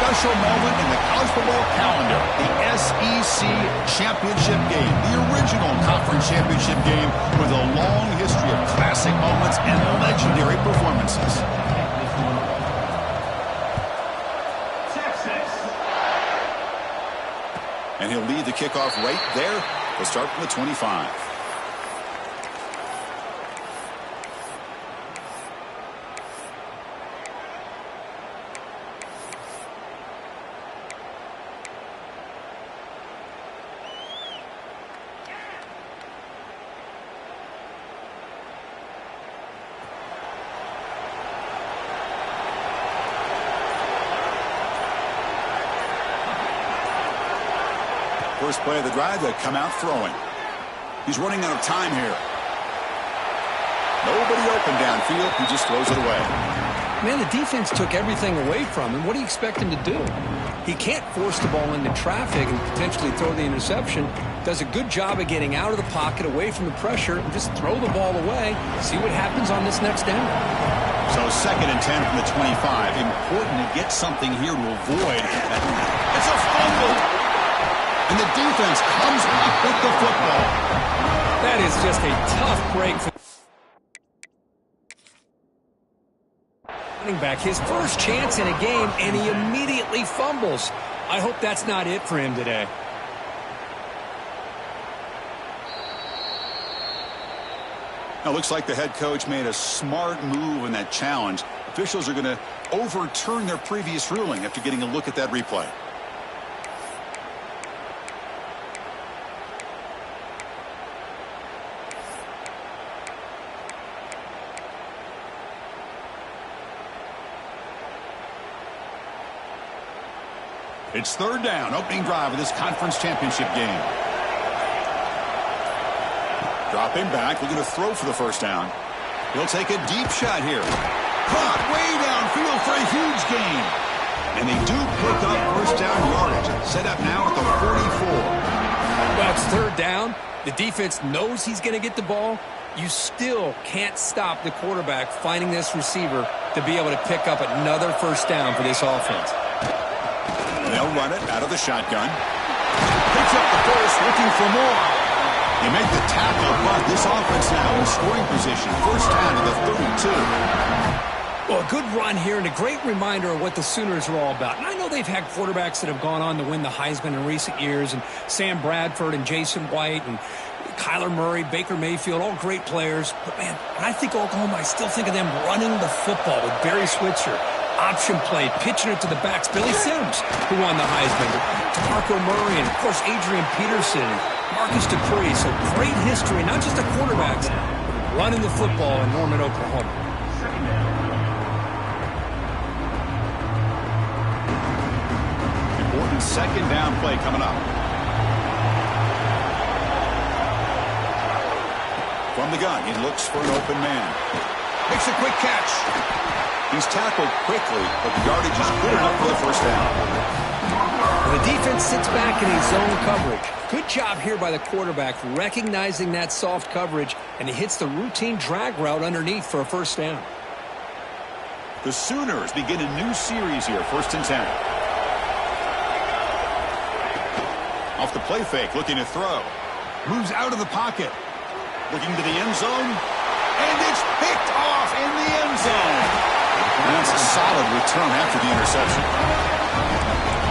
special moment in the college football calendar, the SEC Championship game, the original conference championship game with a long history of classic moments and legendary performances. And he'll lead the kickoff right there. We'll start from the 25. First play of the drive, they come out throwing. He's running out of time here. Nobody open downfield. He just throws it away. Man, the defense took everything away from him. What do you expect him to do? He can't force the ball into traffic and potentially throw the interception. Does a good job of getting out of the pocket, away from the pressure, and just throw the ball away. See what happens on this next down. So 2nd and 10 from the 25. Important to get something here to avoid. It's a fumble. And the defense comes up with the football. That is just a tough break for running back. His first chance in a game, and he immediately fumbles. I hope that's not it for him today. Now, looks like the head coach made a smart move in that challenge. Officials are going to overturn their previous ruling after getting a look at that replay. It's 3rd down, opening drive of this conference championship game. Dropping back, looking to throw for the first down. He'll take a deep shot here. Caught way downfield for a huge gain. And they do pick up first down yardage. Set up now at the 44. Well, it's 3rd down. The defense knows he's going to get the ball. You still can't stop the quarterback finding this receiver to be able to pick up another first down for this offense. They'll run it out of the shotgun. Picks up the first, looking for more. They make the tackle, but this offense now in scoring position. First down to the 32. Well, a good run here and a great reminder of what the Sooners are all about. And I know they've had quarterbacks that have gone on to win the Heisman in recent years, and Sam Bradford and Jason White and Kyler Murray, Baker Mayfield, all great players. But, man, when I think Oklahoma, I still think of them running the football with Barry Switzer. Option play, pitching it to the backs. Billy Sims, who won the Heisman. DeMarco Murray, and, of course, Adrian Peterson, Marcus Dupree. So great history, not just the quarterbacks, but running the football in Norman, Oklahoma. Important 2nd down play coming up. From the gun, he looks for an open man. Makes a quick catch. He's tackled quickly, but the yardage is good enough for the first down. The defense sits back in his zone coverage. Good job here by the quarterback recognizing that soft coverage, and he hits the routine drag route underneath for a first down. The Sooners begin a new series here, 1st and 10. Off the play fake, looking to throw. Moves out of the pocket. Looking to the end zone. And it's picked off in the end zone. And that's a solid return after the interception.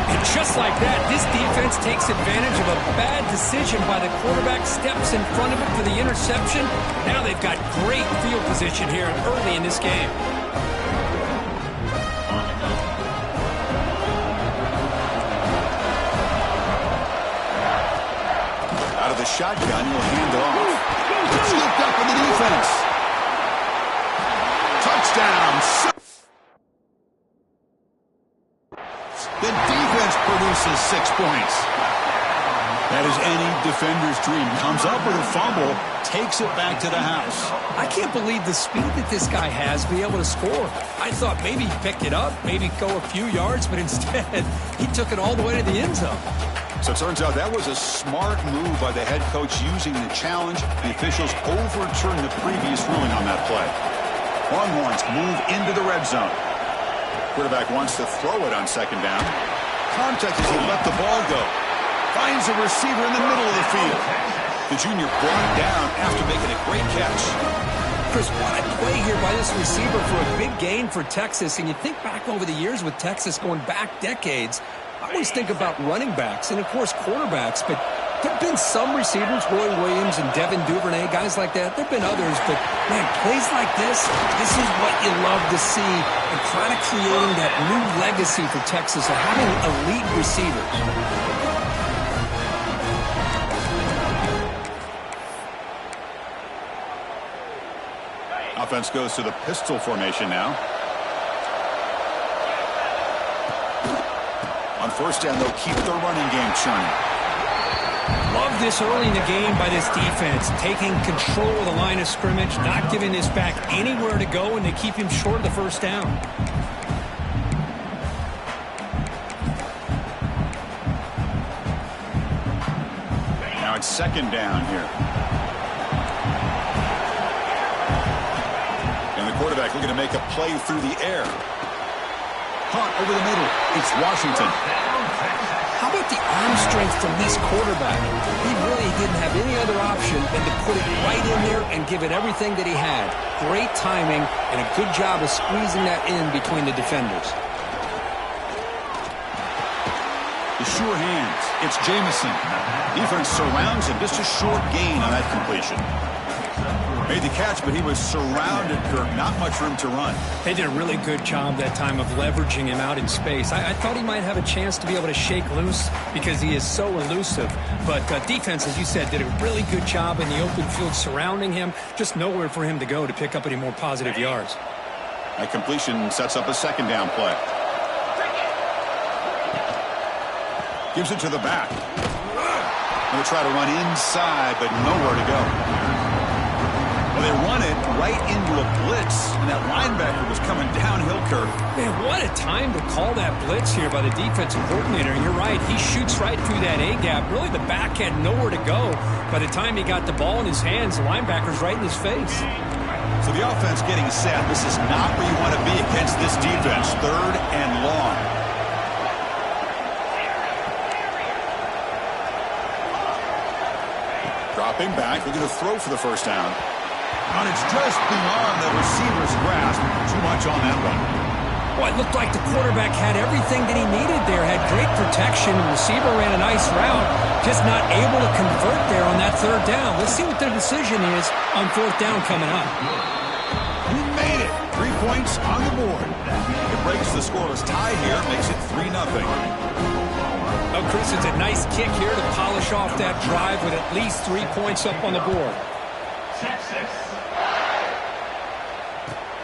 And just like that, this defense takes advantage of a bad decision by the quarterback, steps in front of it for the interception. Now they've got great field position here early in this game. Out of the shotgun, he'll hand it off. Scooped up in the defense. Touchdown. The defense produces 6 points. That is any defender's dream. Comes up with a fumble, takes it back to the house. I can't believe the speed that this guy has to be able to score. I thought maybe he picked it up, maybe go a few yards, but instead he took it all the way to the end zone. So it turns out that was a smart move by the head coach using the challenge. The officials overturned the previous ruling on that play. Longhorns move into the red zone. Quarterback wants to throw it on second down. Contact as he let the ball go. Finds a receiver in the middle of the field. The junior brought down after making a great catch. Chris, what a play here by this receiver for a big gain for Texas. And you think back over the years with Texas going back decades, I always think about running backs and, of course, quarterbacks. But there have been some receivers, Roy Williams and Devin Duvernay, guys like that. There have been others. But, man, plays like this is what you love to see. And kind of creating that new legacy for Texas of having elite receivers. Offense goes to the pistol formation now. On first down, they'll keep the running game churning. Love this early in the game by this defense, taking control of the line of scrimmage, not giving this back anywhere to go, and they keep him short of the first down. Now it's second down here. Quarterback looking to make a play through the air. Hunt over the middle. It's Washington. How about the arm strength from this quarterback? He really didn't have any other option than to put it right in there and give it everything that he had. Great timing and a good job of squeezing that in between the defenders. The sure hands. It's Jamison. Defense surrounds him. Just a short gain on that completion. Made the catch, but he was surrounded, Kirk. Not much room to run. They did a really good job that time of leveraging him out in space. I thought he might have a chance to be able to shake loose because he is so elusive. But defense, as you said, did a really good job in the open field surrounding him. Just nowhere for him to go to pick up any more positive yards. That completion sets up a second down play. Gives it to the back. Going to try to run inside, but nowhere to go. Well, they run it right into a blitz, and that linebacker was coming downhill, Kirk. Man, what a time to call that blitz here by the defensive coordinator. And you're right, he shoots right through that A-gap. Really, the back had nowhere to go. By the time he got the ball in his hands, the linebacker's right in his face. So the offense getting set. This is not where you want to be against this defense. Third and long. Dropping back, looking to throw for the first down. And it's just beyond the receiver's grasp. Too much on that one. Well, it looked like the quarterback had everything that he needed there. Had great protection. The receiver ran a nice route. Just not able to convert there on that third down. Let's see what their decision is on fourth down coming up. He made it. 3 points on the board. It breaks the scoreless tie here. Makes it 3-0. Oh, Chris, it's a nice kick here to polish off that drive with at least 3 points up on the board.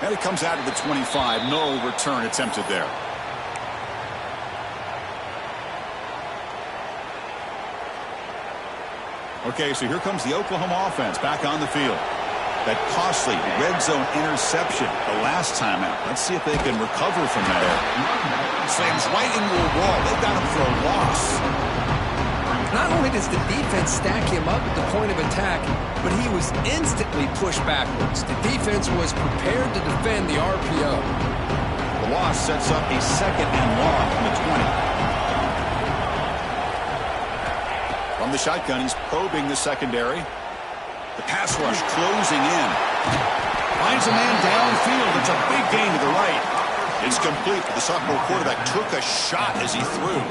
And it comes out of the 25. No return attempted there. Okay, so here comes the Oklahoma offense back on the field. That costly red zone interception the last time out. Let's see if they can recover from that error. Slams right into a wall. They've got him for a loss. Not only does the defense stack him up at the point of attack, but he was instantly pushed backwards. The defense was prepared to defend the RPO. The loss sets up a second and long from the 20. From the shotgun, he's probing the secondary. The pass rush closing in. Finds a man downfield. It's a big gain to the right. It's complete. The sophomore quarterback took a shot as he threw.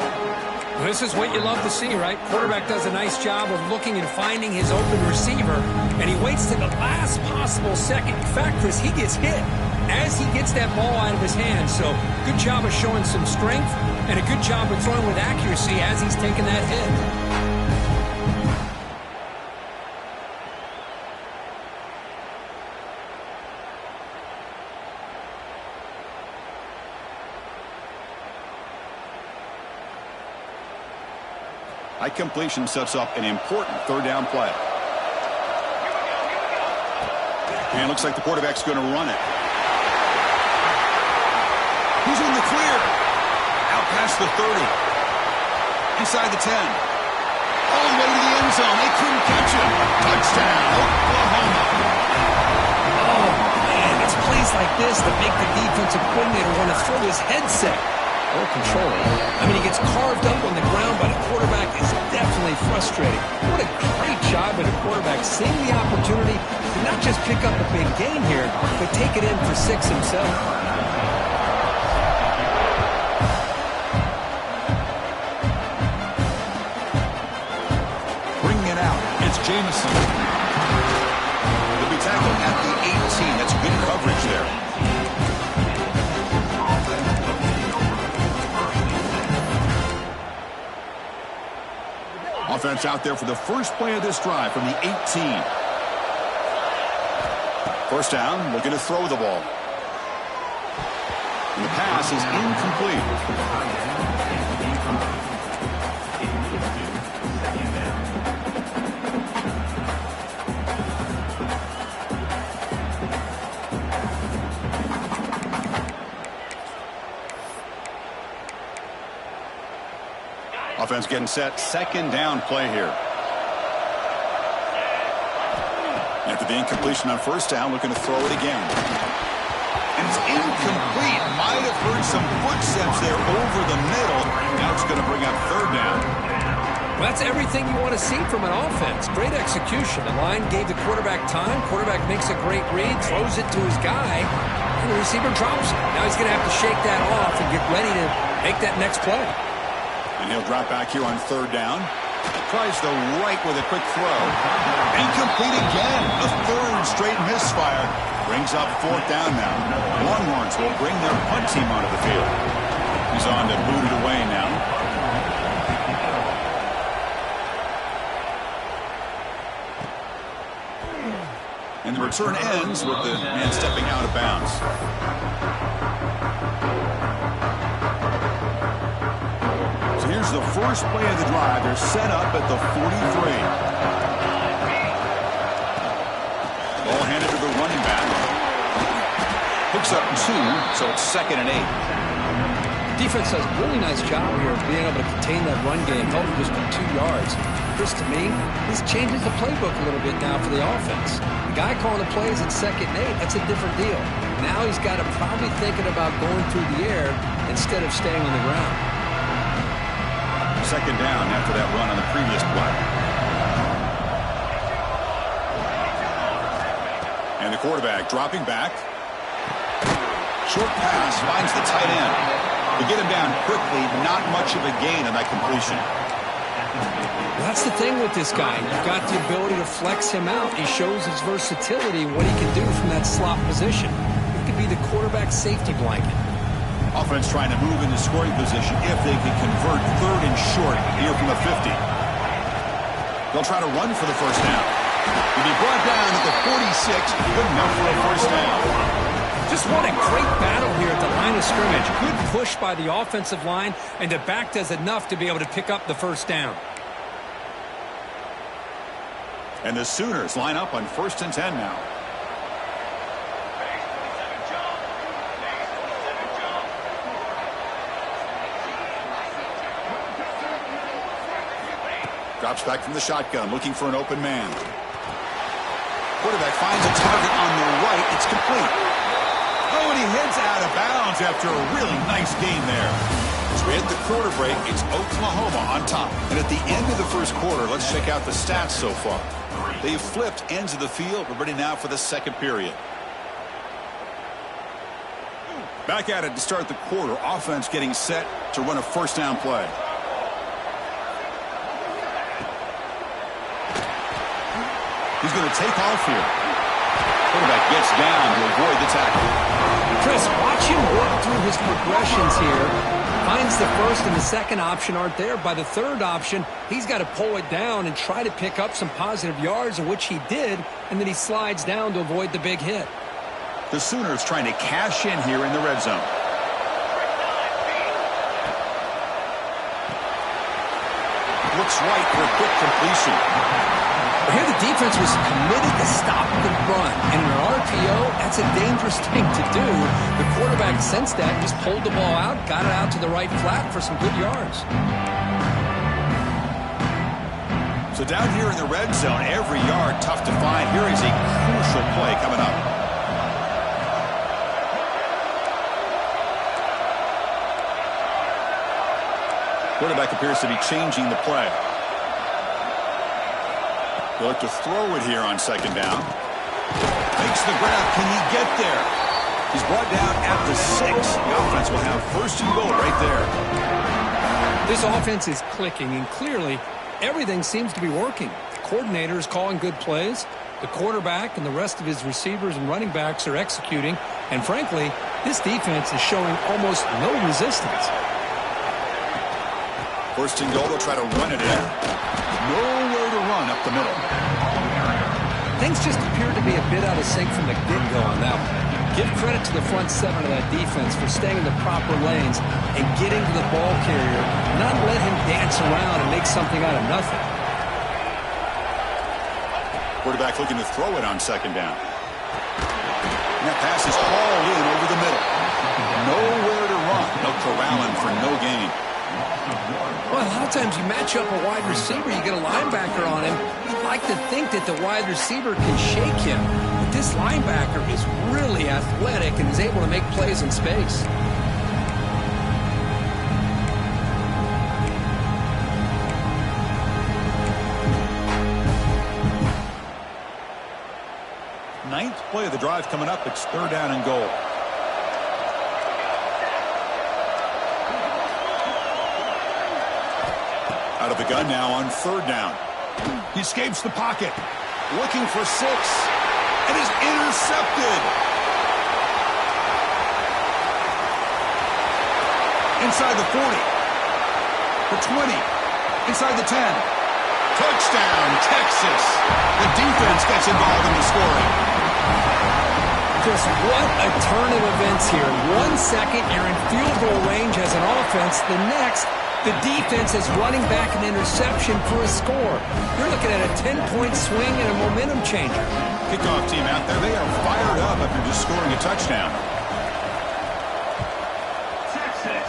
This is what you love to see, right? Quarterback does a nice job of looking and finding his open receiver, and he waits to the last possible second. In fact, Chris, he gets hit as he gets that ball out of his hands. So good job of showing some strength and a good job of throwing with accuracy as he's taking that hit. High completion sets up an important third down play. And it looks like the quarterback's going to run it. He's in the clear. Out past the 30. Inside the 10. All the way to the end zone. They couldn't catch him. Touchdown, Oklahoma. Oh, man, it's plays plays like this that make the defensive coordinator want to throw his headset or control it. I mean, he gets carved up on the ground by the quarterback. Is definitely frustrating. What a great job by the quarterback seeing the opportunity to not just pick up a big gain here, but take it in for 6 himself. Bringing it out, it's Jameson. He'll be tackled at the 18. That's good coverage there. Offense out there for the first play of this drive from the 18. First down, looking to throw the ball. And the pass is incomplete. Offense getting set. Second down play here. After the incompletion on first down, looking to throw it again. And it's incomplete. Might have heard some footsteps there over the middle. Now it's going to bring up third down. Well, that's everything you want to see from an offense. Great execution. The line gave the quarterback time. Quarterback makes a great read, throws it to his guy, and the receiver drops it. Now he's going to have to shake that off and get ready to make that next play. And he'll drop back here on third down. Tries the right with a quick throw. Incomplete again. A third straight misfire. Brings up fourth down now. Longhorns will bring their punt team onto the field. He's on to boot it away now. And the return ends with the man stepping out of bounds. Here's the first play of the drive. They're set up at the 43. Ball handed to the running back. Picks up 2, so it's 2nd and 8. Defense does a really nice job here of being able to contain that run game, held him just for 2 yards. Chris, to me, this changes the playbook a little bit now for the offense. The guy calling the plays at 2nd and 8, that's a different deal. Now he's got to probably thinking about going through the air instead of staying on the ground. Second down after that run on the previous play. And the quarterback dropping back. Short pass finds the tight end. To get him down quickly, not much of a gain on that completion. Well, that's the thing with this guy. You've got the ability to flex him out. He shows his versatility, what he can do from that slot position. It could be the quarterback's safety blanket. Offense trying to move into scoring position if they can convert third and short here from the 50. They'll try to run for the first down. He'll be brought down at the 46. Good enough for a first down. Just what a great battle here at the line of scrimmage. Good push by the offensive line, and the back does enough to be able to pick up the first down. And the Sooners line up on 1st and 10 now. Drops back from the shotgun, looking for an open man. Quarterback finds a target on the right. It's complete. Oh, and he heads out of bounds after a really nice game there. As we hit the quarter break, it's Oklahoma on top. And at the end of the first quarter, let's check out the stats so far. They've flipped ends of the field. We're ready now for the second period. Back at it to start the quarter. Offense getting set to run a first down play. He's going to take off here. Quarterback gets down to avoid the tackle. Chris, watch him work through his progressions here. Finds the first and the second option aren't there. By the third option, he's got to pull it down and try to pick up some positive yards, of which he did, and then he slides down to avoid the big hit. The Sooners trying to cash in here in the red zone. Looks right for a quick completion. Here the defense was committed to stop the run. And in an RPO, that's a dangerous thing to do. The quarterback sensed that, just pulled the ball out, got it out to the right flat for some good yards. So down here in the red zone, every yard tough to find. Here is a crucial play coming up. Quarterback appears to be changing the play. He'll look to throw it here on second down. Makes the grab. Can he get there? He's brought down at the 6. The offense will have first and goal right there. This offense is clicking, and clearly everything seems to be working. The coordinator is calling good plays. The quarterback and the rest of his receivers and running backs are executing. And frankly, this defense is showing almost no resistance. First and goal, they'll try to run it in. Nowhere to run up the middle. Things just appear to be a bit out of sync from the get-go on that one. Give credit to the front seven of that defense for staying in the proper lanes and getting to the ball carrier, not let him dance around and make something out of nothing. Quarterback looking to throw it on second down. And that pass is hauled in over the middle. Nowhere to run. No corralling for no gain. Well, a lot of times you match up a wide receiver, you get a linebacker on him. You'd like to think that the wide receiver can shake him. But this linebacker is really athletic and is able to make plays in space. Ninth play of the drive coming up. It's third down and goal. Out of the gun now on third down. He escapes the pocket. Looking for 6. It is intercepted. Inside the 40. The 20. Inside the 10. Touchdown, Texas. The defense gets involved in the scoring. Chris, what a turn of events here. 1 second, you're in field goal range as an offense. The next, the defense is running back an interception for a score. You're looking at a 10-point swing and a momentum changer. Kickoff team out there, they are fired up after just scoring a touchdown. Texas.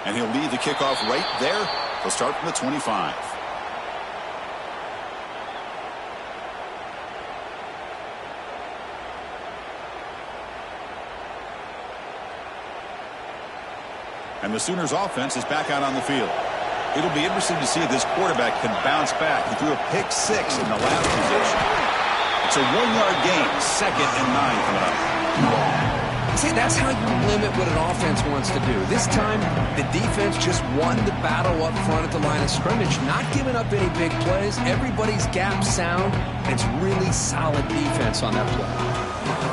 And he'll lead the kickoff right there. He'll start from the 25. And the Sooners offense is back out on the field. It'll be interesting to see if this quarterback can bounce back. He threw a pick 6 in the last possession. It's a 1-yard gain, 2nd and 9 coming up. See, that's how you limit what an offense wants to do. This time, the defense just won the battle up front at the line of scrimmage, not giving up any big plays. Everybody's gap sound, and it's really solid defense on that play.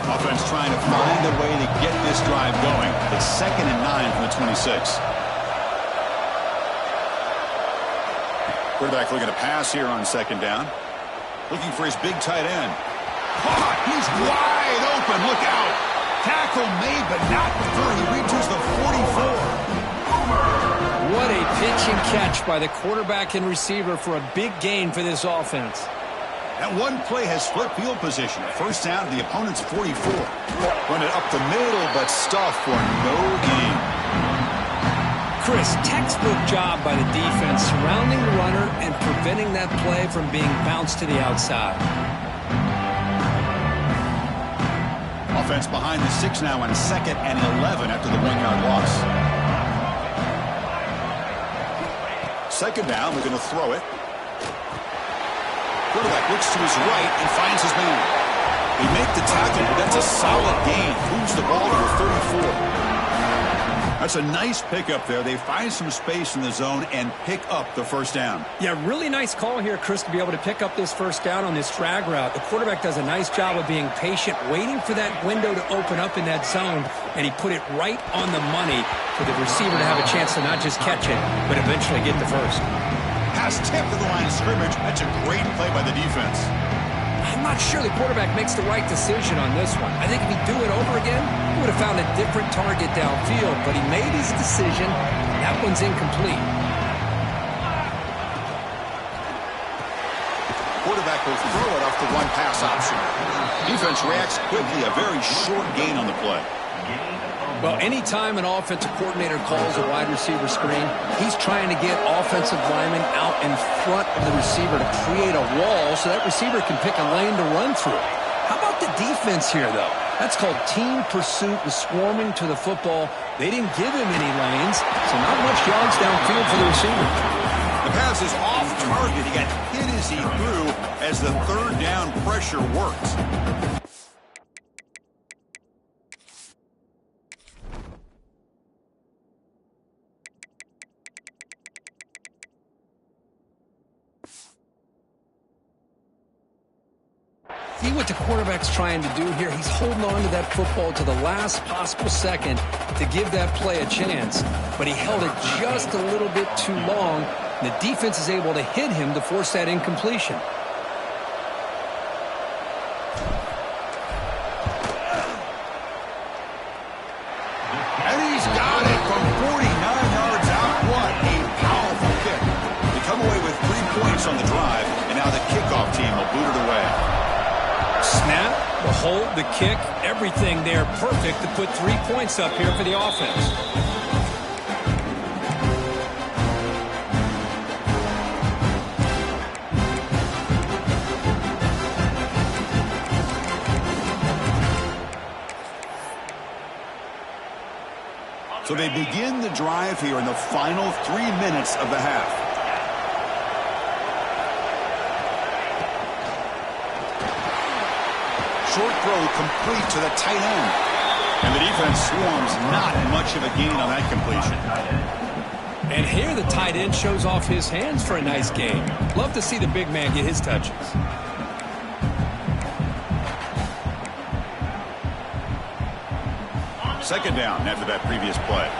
Offense trying to find a way to get this drive going. It's 2nd and 9 from the 26. Quarterback looking to pass here on second down. Looking for his big tight end. Caught! He's wide open. Look out! Tackle made, but not before he reaches the 44. What a pitch and catch by the quarterback and receiver for a big gain for this offense. That one play has split field position. First down to the opponent's 44. Run it up the middle, but stuffed for no gain. Chris, textbook job by the defense surrounding the runner and preventing that play from being bounced to the outside. Offense behind the 6 now on 2nd and 11 after the 1-yard loss. Second down, they're going to throw it. Quarterback looks to his right and finds his man. They make the tackle, but that's a solid gain. Moves the ball to the 34. That's a nice pickup there. They find some space in the zone and pick up the first down. Yeah, really nice call here, Chris, to be able to pick up this first down on this drag route. The quarterback does a nice job of being patient, waiting for that window to open up in that zone, and he put it right on the money for the receiver to have a chance to not just catch it, but eventually get the first. Pass tipped to the line of scrimmage. That's a great play by the defense. I'm not sure the quarterback makes the right decision on this one. I think if he'd do it over again, he would have found a different target downfield, but he made his decision, and that one's incomplete. Quarterback will throw it off the one-pass option. Defense reacts quickly, a very short gain on the play. Well, anytime an offensive coordinator calls a wide receiver screen, he's trying to get offensive linemen out in front of the receiver to create a wall so that receiver can pick a lane to run through. How about the defense here, though. That's called team pursuit and swarming to the football. They didn't give him any lanes, so not much yards downfield for the receiver. The pass is off target. He got hit as he threw as the third down pressure worked. See what the quarterback's trying to do here? He's holding on to that football to the last possible second to give that play a chance. But he held it just a little bit too long. And the defense is able to hit him to force that incompletion. And he's got it from 49 yards out. What a powerful kick. They come away with 3 points on the drive, and now the kickoff team will boot it away. Snap, the hold, the kick, everything there perfect to put 3 points up here for the offense. So they begin the drive here in the final 3 minutes of the half. Short throw complete to the tight end. And the defense swarms, not much of a gain on that completion. And here the tight end shows off his hands for a nice game. Love to see the big man get his touches. Second down after that previous play.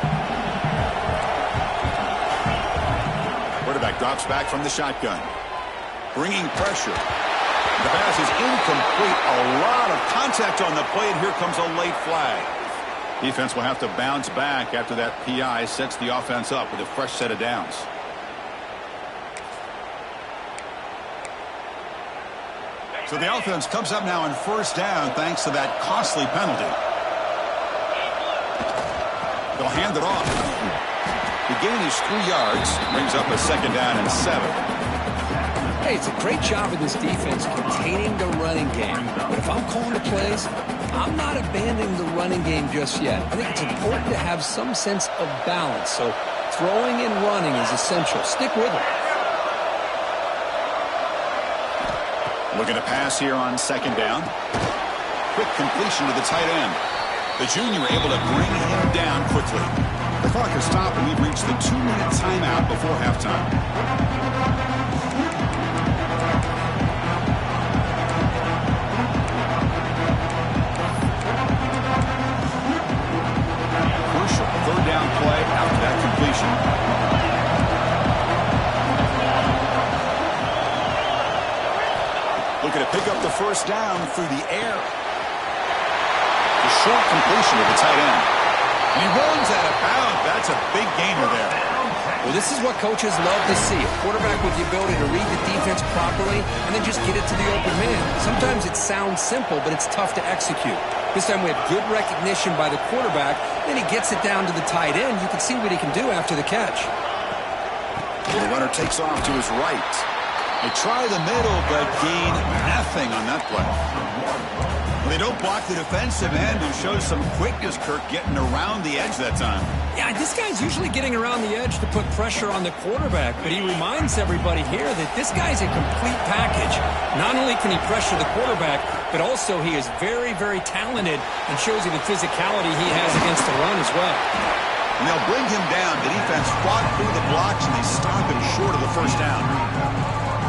Quarterback drops back from the shotgun. Bringing pressure. The pass is incomplete. A lot of contact on the play, and here comes a late flag. Defense will have to bounce back after that PI sets the offense up with a fresh set of downs. So the offense comes up now in first down thanks to that costly penalty. They'll hand it off. The gain is 3 yards, brings up a second down and 7. Hey, it's a great job of this defense containing the running game. But if I'm calling the plays, I'm not abandoning the running game just yet. I think it's important to have some sense of balance. So throwing and running is essential. Stick with it. Looking to pass here on second down. Quick completion to the tight end. The junior able to bring him down quickly. The clock has stopped, and we've reached the 2-minute timeout before halftime. Crucial third down play after that completion. Looking to pick up the first down through the air. The short completion to the tight end. And he runs out of bounds. That's a big gainer there. Well, this is what coaches love to see. A quarterback with the ability to read the defense properly and then just get it to the open man. Sometimes it sounds simple, but it's tough to execute. This time we have good recognition by the quarterback. Then he gets it down to the tight end. You can see what he can do after the catch. The runner takes off to his right. They try the middle, but gain nothing on that play. They don't block the defensive end and show some quickness, Kirk, getting around the edge that time. Yeah, this guy's usually getting around the edge to put pressure on the quarterback, but he reminds everybody here that this guy's a complete package. Not only can he pressure the quarterback, but also he is very, very talented and shows you the physicality he has against the run as well. And they'll bring him down. The defense fought through the blocks, and they stop him short of the first down.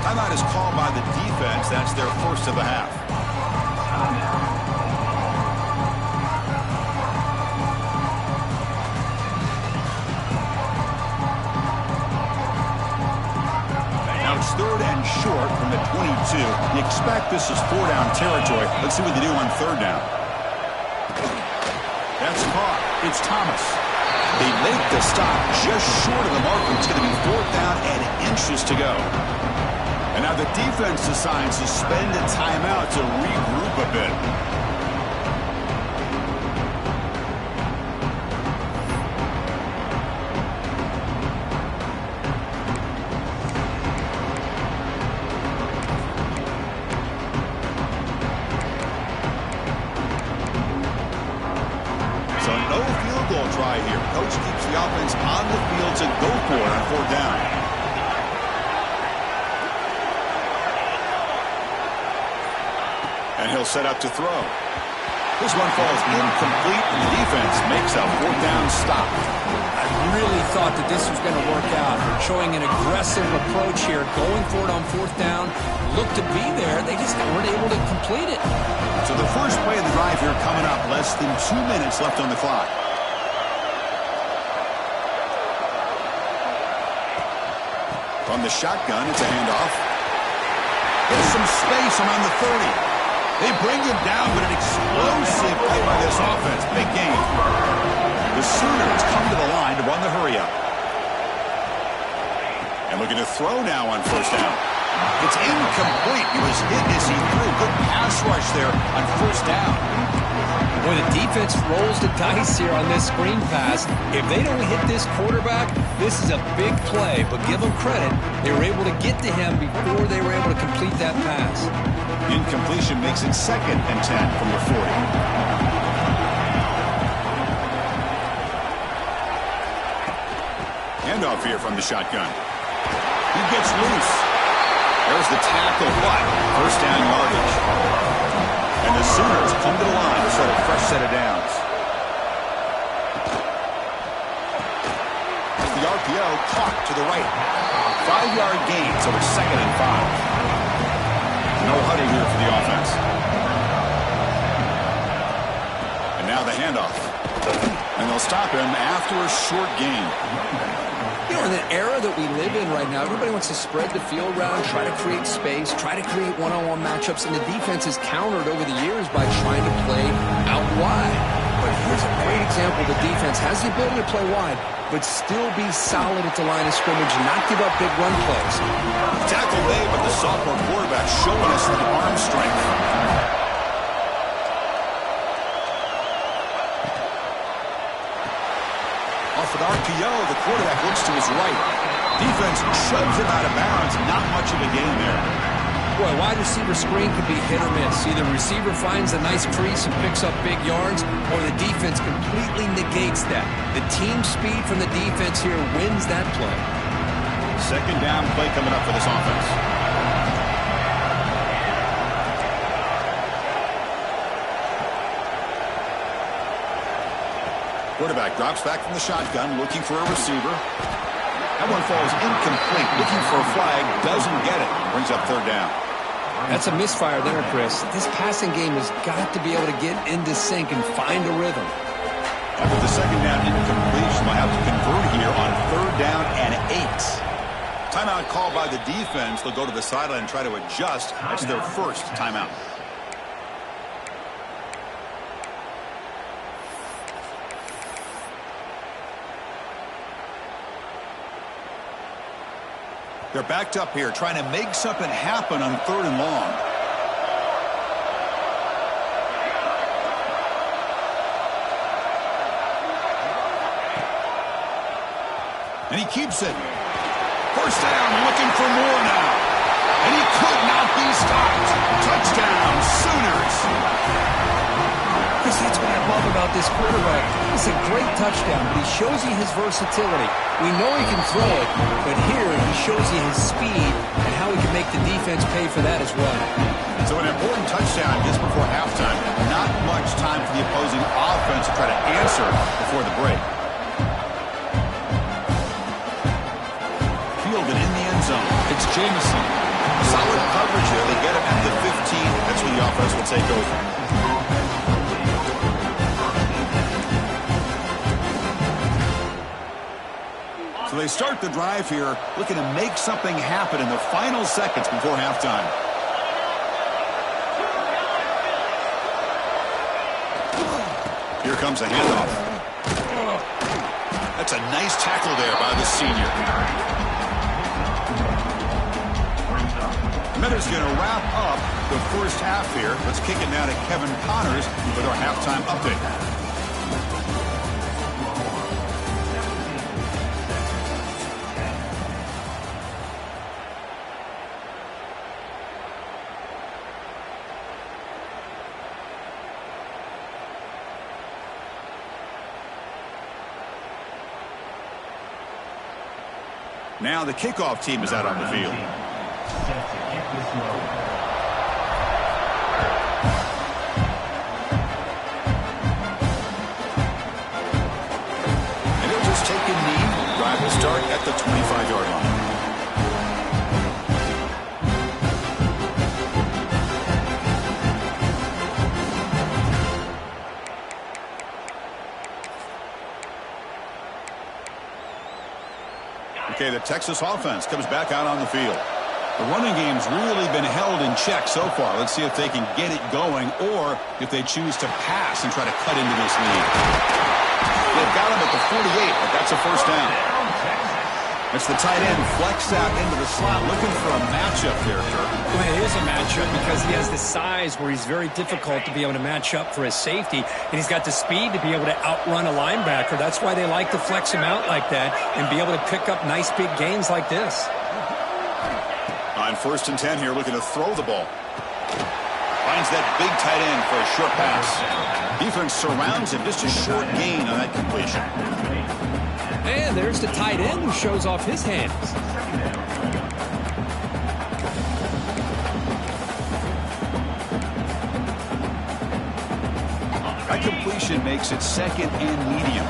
Timeout is called by the defense. That's their first of the half. Third and short from the 22. You expect this is 4-down territory. Let's see what they do on third down. That's caught. It's Thomas. They make the stop just short of the mark. It's going to be 4th down and inches to go. And now the defense decides to spend a timeout to regroup a bit. the offense on the field to go for it on fourth down. And he'll set up to throw. This one falls incomplete, and the defense makes a fourth down stop. I really thought that this was going to work out. Showing an aggressive approach here, going for it on fourth down. Looked to be there. They just weren't able to complete it. So the first play of the drive here coming up. Less than 2 minutes left on the clock. From the shotgun, it's a handoff. There's some space around the 30. They bring him down, but an explosive play by this offense. Big game. The Sooners come to the line to run the hurry-up. And looking to throw now on first down. It's incomplete. He was hit as he threw. Good pass rush there on first down. Boy, the defense rolls the dice here on this screen pass. If they don't hit this quarterback, this is a big play. But give them credit. They were able to get to him before they were able to complete that pass. Incompletion makes it 2nd and 10 from the 40. Handoff here from the shotgun. He gets loose. There's the tackle, but first down yardage. And the Sooners come to the line to set a fresh set of downs. As the RPO caught to the right. 5-yard gain, so it's 2nd and 5. No hurry here for the offense. And now the handoff. And they'll stop him after a short gain. You know, in the era that we live in right now, everybody wants to spread the field around, try to create space, try to create one-on-one matchups, and the defense has countered over the years by trying to play out wide. But here's a great example. The defense has the ability to play wide, but still be solid at the line of scrimmage, not give up big run plays. Tackle made, but the sophomore quarterback showing us the arm strength. Off an RPO, the quarterback looks to his right. Defense shoves him out of bounds. Not much of a gain there. Boy, wide receiver screen could be hit or miss. Either receiver finds a nice crease and picks up big yards, or the defense completely negates that. The team speed from the defense here wins that play. 2nd down play coming up for this offense. Quarterback drops back from the shotgun, looking for a receiver. That one falls incomplete. Looking for a flag, doesn't get it. Brings up 3rd down. That's a misfire there, Chris. This passing game has got to be able to get into sync and find a rhythm. After the 2nd down incompletion, they'll have to convert here on 3rd down and 8. Timeout called by the defense. They'll go to the sideline and try to adjust. That's their first timeout. They're backed up here, trying to make something happen on 3rd and long. And he keeps it. First down, looking for more now. And he could not be stopped. Touchdown, Sooners. Chris, that's what I love about this quarterback. It's a great touchdown, but he shows you his versatility. We know he can throw it, but here he shows you his speed and how he can make the defense pay for that as well. So an important touchdown just before halftime. Not much time for the opposing offense to try to answer before the break. Fielded in the end zone. It's Jameson. Solid coverage here. They get him at the 15. That's when the offense will take over. So they start the drive here, looking to make something happen in the final seconds before halftime. Here comes a handoff. That's a nice tackle there by the senior. Metter's going to wrap up the first half here. Let's kick it now to Kevin Connors with our halftime update. Now the kickoff team is out on the field. And he'll just take a knee. Drive will start at the 25-yard line. Okay, the Texas offense comes back out on the field. The running game's really been held in check so far. Let's see if they can get it going or if they choose to pass and try to cut into this lead. They've got him at the 48, but that's a first down. It's the tight end flex out into the slot, looking for a matchup there, Kirk. Well, it is a matchup because he has the size where he's very difficult to be able to match up for his safety, and he's got the speed to be able to outrun a linebacker. That's why they like to flex him out like that and be able to pick up nice big gains like this. On 1st and 10 here, looking to throw the ball. Finds that big tight end for a short pass. Defense surrounds him, just a short gain on that completion. And there's the tight end who shows off his hands. That completion makes it 2nd and medium.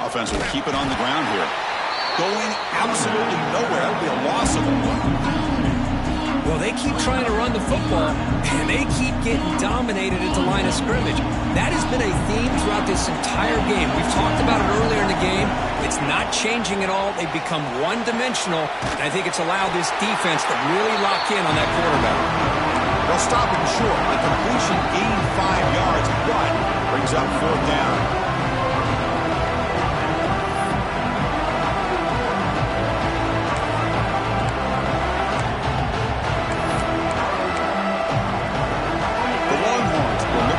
Offense will keep it on the ground here. Going absolutely nowhere. That would be a loss of a Well, they keep trying to run the football, and they keep getting dominated at the line of scrimmage. That has been a theme throughout this entire game. We've talked about it earlier in the game. It's not changing at all. They've become one-dimensional, and I think it's allowed this defense to really lock in on that quarterback. They'll stop him short. The completion gained 5 yards, but brings up 4th down.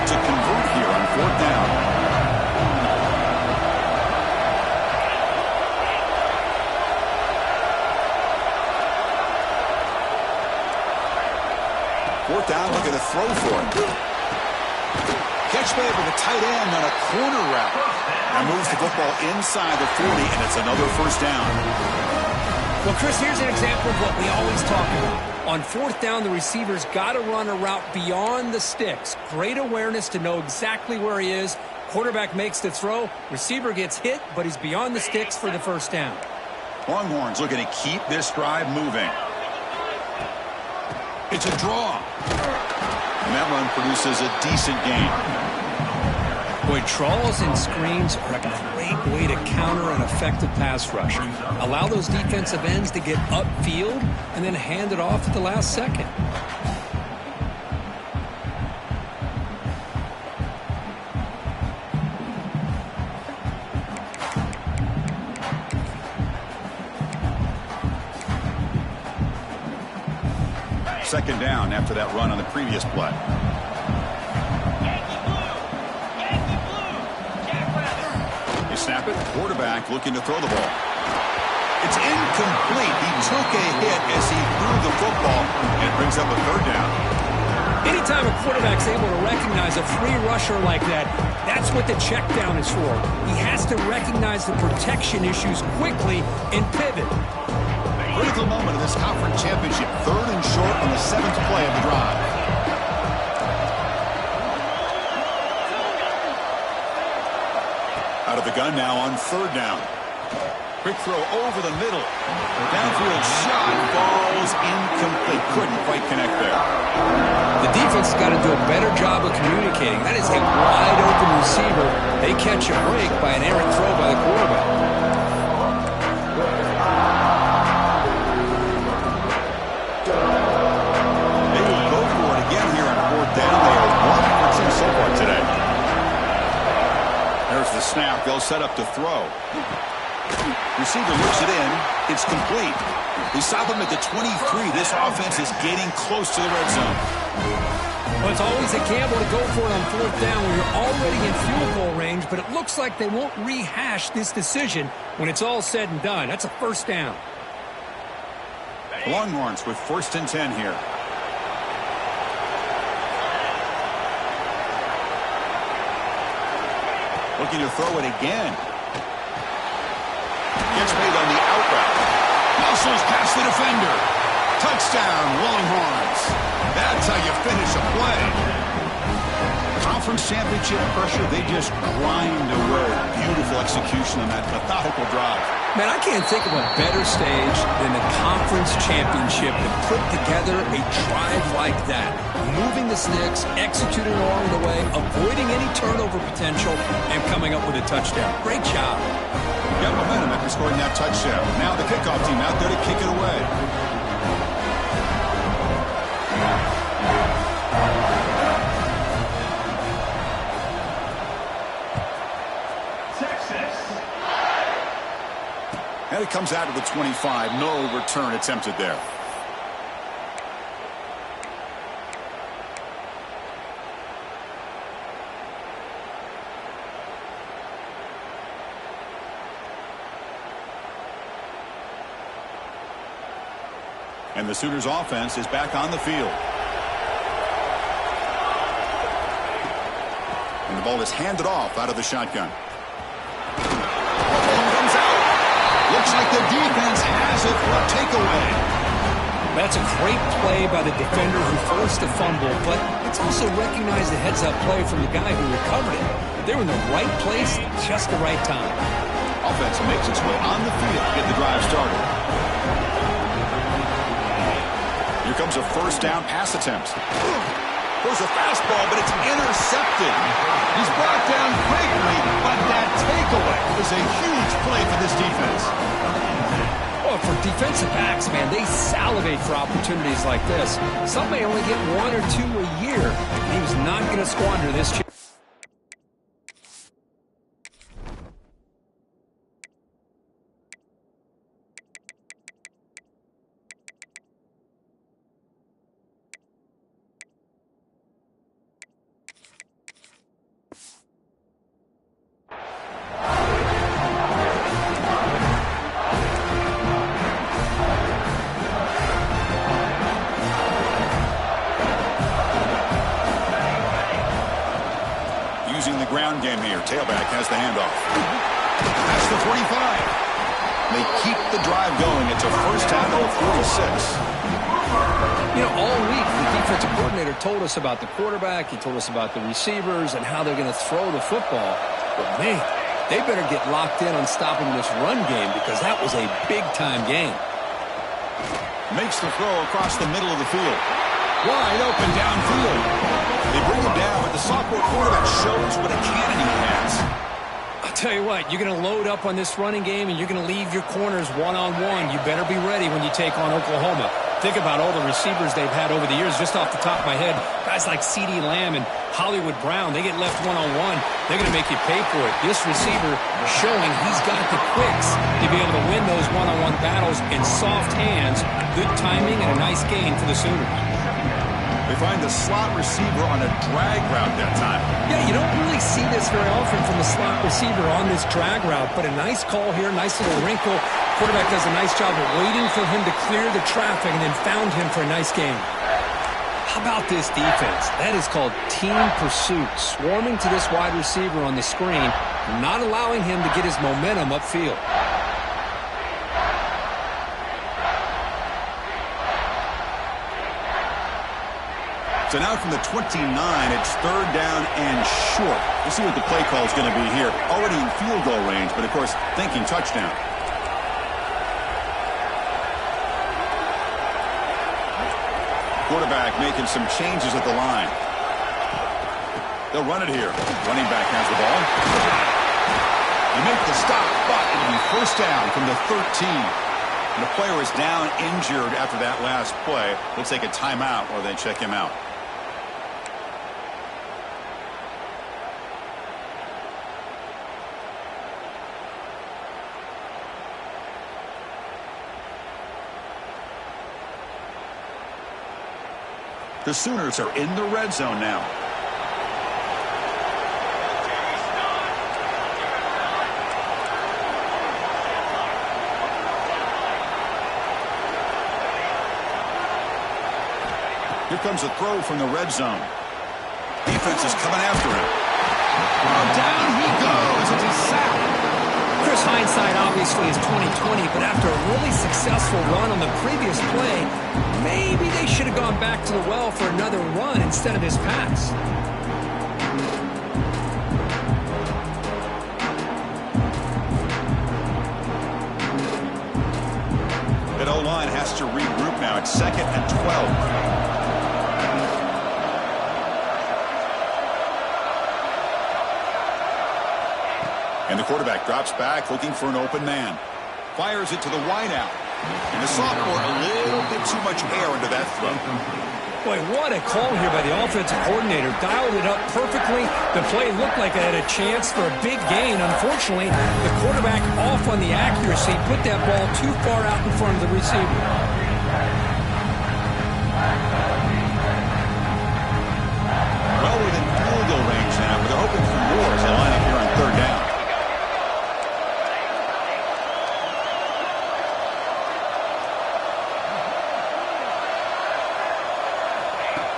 To convert here on 4th down. Fourth down, looking to throw for it. Catch made with a tight end on a corner route. And moves the football inside the 40, and it's another first down. Well, Chris, here's an example of what we always talk about. On 4th down, the receiver's got to run a route beyond the sticks. Great awareness to know exactly where he is. Quarterback makes the throw. Receiver gets hit, but he's beyond the sticks for the first down. Longhorns looking to keep this drive moving. It's a draw. And that run produces a decent gain. Boy, draws and screens are a great way to counter an effective pass rush. Allow those defensive ends to get upfield and then hand it off at the last second. Second down after that run on the previous play. Snap it. Quarterback looking to throw the ball. It's incomplete. He took a hit as he threw the football, and it brings up a 3rd down. Anytime a quarterback's able to recognize a free rusher like that, that's what the check down is for. He has to recognize the protection issues quickly and pivot. Critical moment of this conference championship. 3rd and short on the 7th play of the drive. Out of the gun now on 3rd down. Quick throw over the middle. The downfield shot falls incomplete. Couldn't quite connect there. The defense has got to do a better job of communicating. That is a wide open receiver. They catch a break by an errant throw by the quarterback. They will go for it again here on 4th down. They are 1 for 2 so far today. There's the snap. They'll set up to throw. Receiver looks it in. It's complete. We stop him at the 23. This offense is getting close to the red zone. Well, it's always a gamble to go for it on 4th down when you're already in field goal range, but it looks like they won't rehash this decision when it's all said and done. That's a first down. Longhorns with 1st and 10 here. Looking to throw it again. First down, Longhorns. That's how you finish a play. Conference championship pressure, they just grind away. Beautiful execution on that methodical drive. Man, I can't think of a better stage than the conference championship to put together a drive like that. Moving the sticks, executing along the way, avoiding any turnover potential, and coming up with a touchdown. Great job. Got momentum after scoring that touchdown. Now the kickoff team out there to kick it away. And it comes out to the 25. No return attempted there. And the Sooners offense is back on the field. And the ball is handed off out of the shotgun. Looks like the defense has it for a takeaway. That's a great play by the defender who forced the fumble, but it's also recognized a heads-up play from the guy who recovered it. They're in the right place at just the right time. Offense makes its way on the field to get the drive started. Here comes a first down pass attempt. Throws a fastball, but it's intercepted. He's brought down quickly, but that takeaway is a huge play for this defense. Well, for defensive backs, man, they salivate for opportunities like this. Some may only get 1 or 2 a year. He was not going to squander this chance. Using the ground game here. Tailback has the handoff. That's the 45. They keep the drive going. It's a first down to the 46. You know, all week the defensive coordinator told us about the quarterback. He told us about the receivers and how they're going to throw the football. But, man, they better get locked in on stopping this run game because that was a big-time game. Makes the throw across the middle of the field. Wide open downfield. They bring him down, but the sophomore quarterback shows what a cannon he has. I'll tell you what, you're going to load up on this running game and you're going to leave your corners one-on-one. You better be ready when you take on Oklahoma. Think about all the receivers they've had over the years. Just off the top of my head, guys like CeeDee Lamb and Hollywood Brown, they get left one-on-one. They're going to make you pay for it. This receiver showing he's got the quicks to be able to win those one-on-one battles in soft hands. Good timing and a nice gain for the Sooners. They find the slot receiver on a drag route that time. Yeah, you don't really see this very often from the slot receiver on this drag route, but a nice call here, nice little wrinkle. Quarterback does a nice job of waiting for him to clear the traffic and then found him for a nice gain. How about this defense? That is called team pursuit. Swarming to this wide receiver on the screen, not allowing him to get his momentum upfield. So now from the 29, it's third down and short. We'll see what the play call is going to be here. Already in field goal range, but of course, thinking touchdown. Quarterback making some changes at the line. They'll run it here. Running back has the ball. They make the stop, but it'll be first down from the 13. And the player is down injured after that last play. They'll take a timeout or they check him out. The Sooners are in the red zone now. Here comes a throw from the red zone. Defense is coming after him. Oh, down he goes. It's a sack. Chris Hines hindsight obviously is 2020, but after a really successful run on the previous play, maybe they should have gone back to the well for another run instead of this pass. That O-line has to regroup now. It's 2nd and 12. And the quarterback drops back looking for an open man. Fires it to the wideout. And the sophomore, a little bit too much air into that throw. Boy, what a call here by the offensive coordinator. Dialed it up perfectly. The play looked like it had a chance for a big gain. Unfortunately, the quarterback off on the accuracy, put that ball too far out in front of the receiver. Well within field goal range now, but they're hoping for more as they line up here on 3rd down.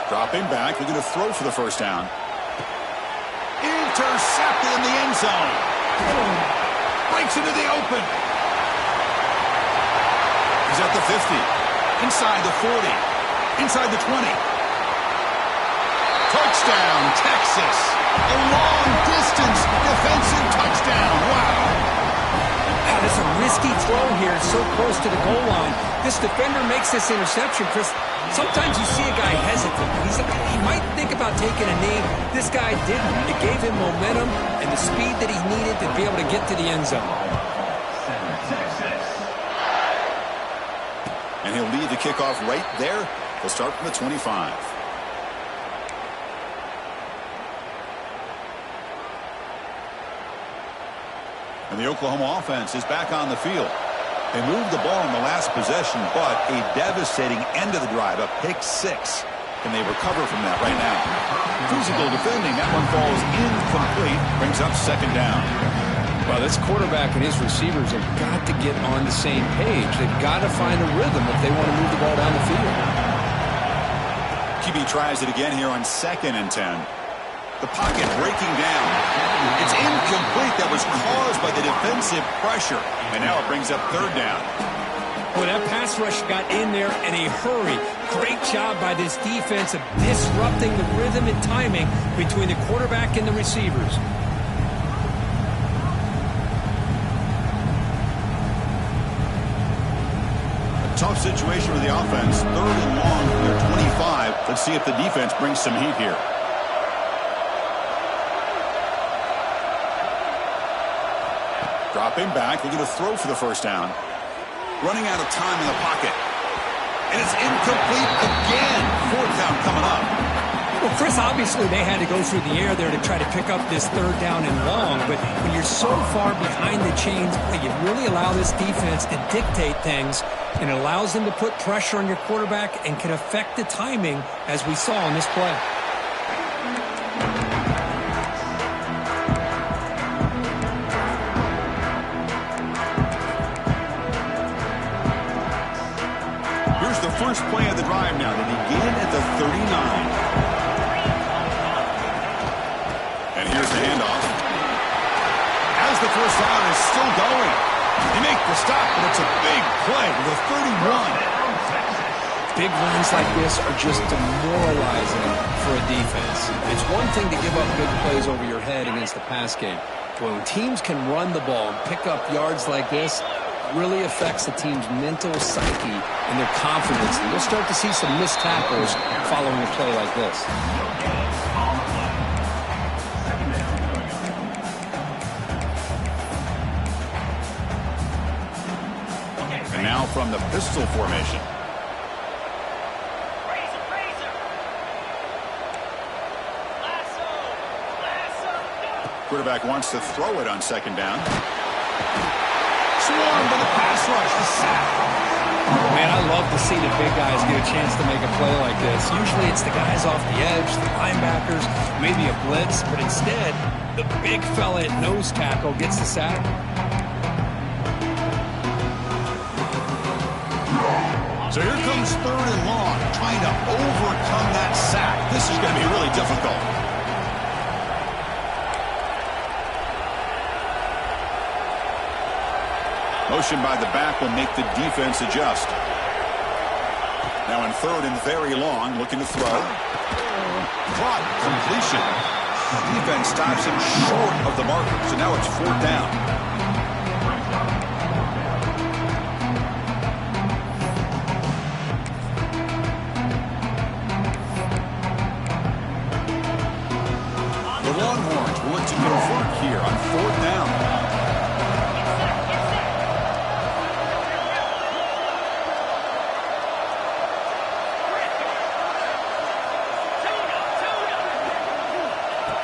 Dropping back, looking to throw for the 1st down. Intercepted in the end zone. Breaks into the open. He's at the 50. Inside the 40. Inside the 20. Touchdown, Texas. A long-distance defensive touchdown. Wow. That's a risky throw here, so close to the goal line. This defender makes this interception, Chris. Sometimes you see a guy hesitant. He might think about taking a knee. This guy didn't. It gave him momentum and the speed that he needed to be able to get to the end zone. And he'll lead the kickoff right there. He'll start from the 25. And the Oklahoma offense is back on the field. They moved the ball in the last possession, but a devastating end of the drive, a pick 6. And they recover from that right now. Physical defending, that one falls incomplete, brings up 2nd down. Well, this quarterback and his receivers have got to get on the same page. They've got to find a rhythm if they want to move the ball down the field. QB tries it again here on 2nd and 10. The pocket breaking down. It's incomplete. That was caused by the defensive pressure. And now it brings up 3rd down. Well, that pass rush got in there in a hurry. Great job by this defense of disrupting the rhythm and timing between the quarterback and the receivers. A tough situation for the offense. 3rd and long from their 25. Let's see if the defense brings some heat here. Dropping back, looking to throw for the 1st down. Running out of time in the pocket. And it's incomplete again. 4th down coming up. Well, Chris, obviously they had to go through the air there to try to pick up this 3rd down and long. But when you're so far behind the chains, you really allow this defense to dictate things. And it allows them to put pressure on your quarterback and can affect the timing, as we saw on this play. First play of the drive now. They begin at the 39. And here's the handoff. As the 1st down is still going. They make the stop, but it's a big play to the 31. Big runs like this are just demoralizing for a defense. It's one thing to give up big plays over your head against the pass game. But when teams can run the ball and pick up yards like this, really affects the team's mental psyche and their confidence. And you'll start to see some missed tackles following a play like this. And now from the pistol formation. Quarterback wants to throw it on 2nd down. Swarmed by the pass rush, the sack. Man, I love to see the big guys get a chance to make a play like this. Usually it's the guys off the edge, the linebackers, maybe a blitz, but instead, the big fella at nose tackle gets the sack. So here comes 3rd and long, trying to overcome that sack. This is going to be really difficult. Motion by the back will make the defense adjust. Now in third and very long, looking to throw. Caught, completion. Defense stops him short of the marker, so now it's fourth down. The Longhorns will look to convert here on fourth down.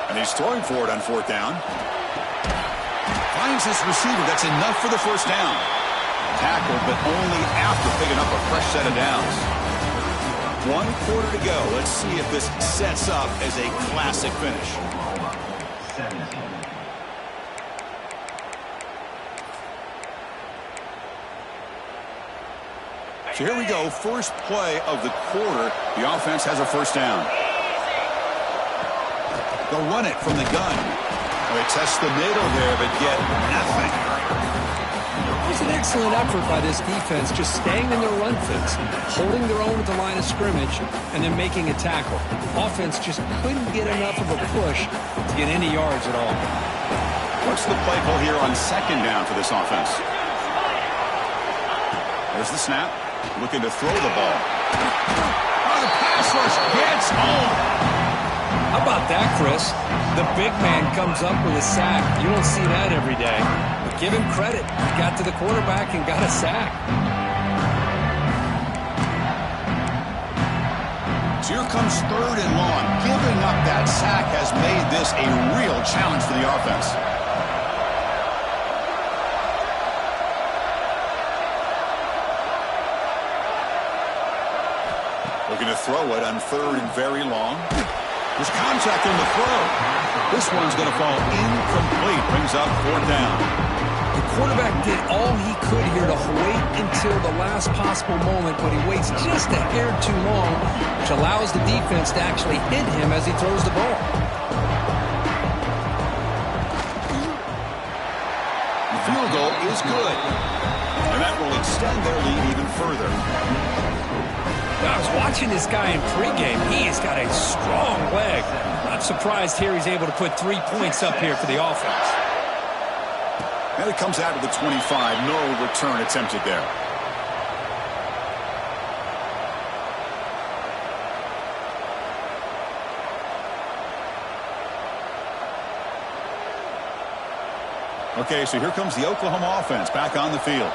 And he's throwing for it on fourth down. Finds his receiver. That's enough for the first down. Tackle, but only after picking up a fresh set of downs. 1 quarter to go. Let's see if this sets up as a classic finish. So here we go. First play of the quarter. The offense has a first down. They'll run it from the gun. They test the middle there, but get nothing. It was an excellent effort by this defense, just staying in their run fits, holding their own at the line of scrimmage, and then making a tackle. Offense just couldn't get enough of a push to get any yards at all. What's the play call here on second down for this offense? There's the snap. Looking to throw the ball. Oh, the pass rush gets home. How about that, Chris? The big man comes up with a sack. You don't see that every day. But give him credit. He got to the quarterback and got a sack. So here comes third and long. Giving up that sack has made this a real challenge for the offense. Looking to throw it on third and very long. There's contact on the throw. This one's going to fall incomplete. Brings up fourth down. The quarterback did all he could here to wait until the last possible moment, but he waits just a hair too long, which allows the defense to actually hit him as he throws the ball. The field goal is good, and that will extend their lead even further. I was watching this guy in pregame. He has got a strong leg. Not surprised here he's able to put 3 points up here for the offense. And it comes out of the 25. No return attempted there. Okay, so here comes the Oklahoma offense back on the field.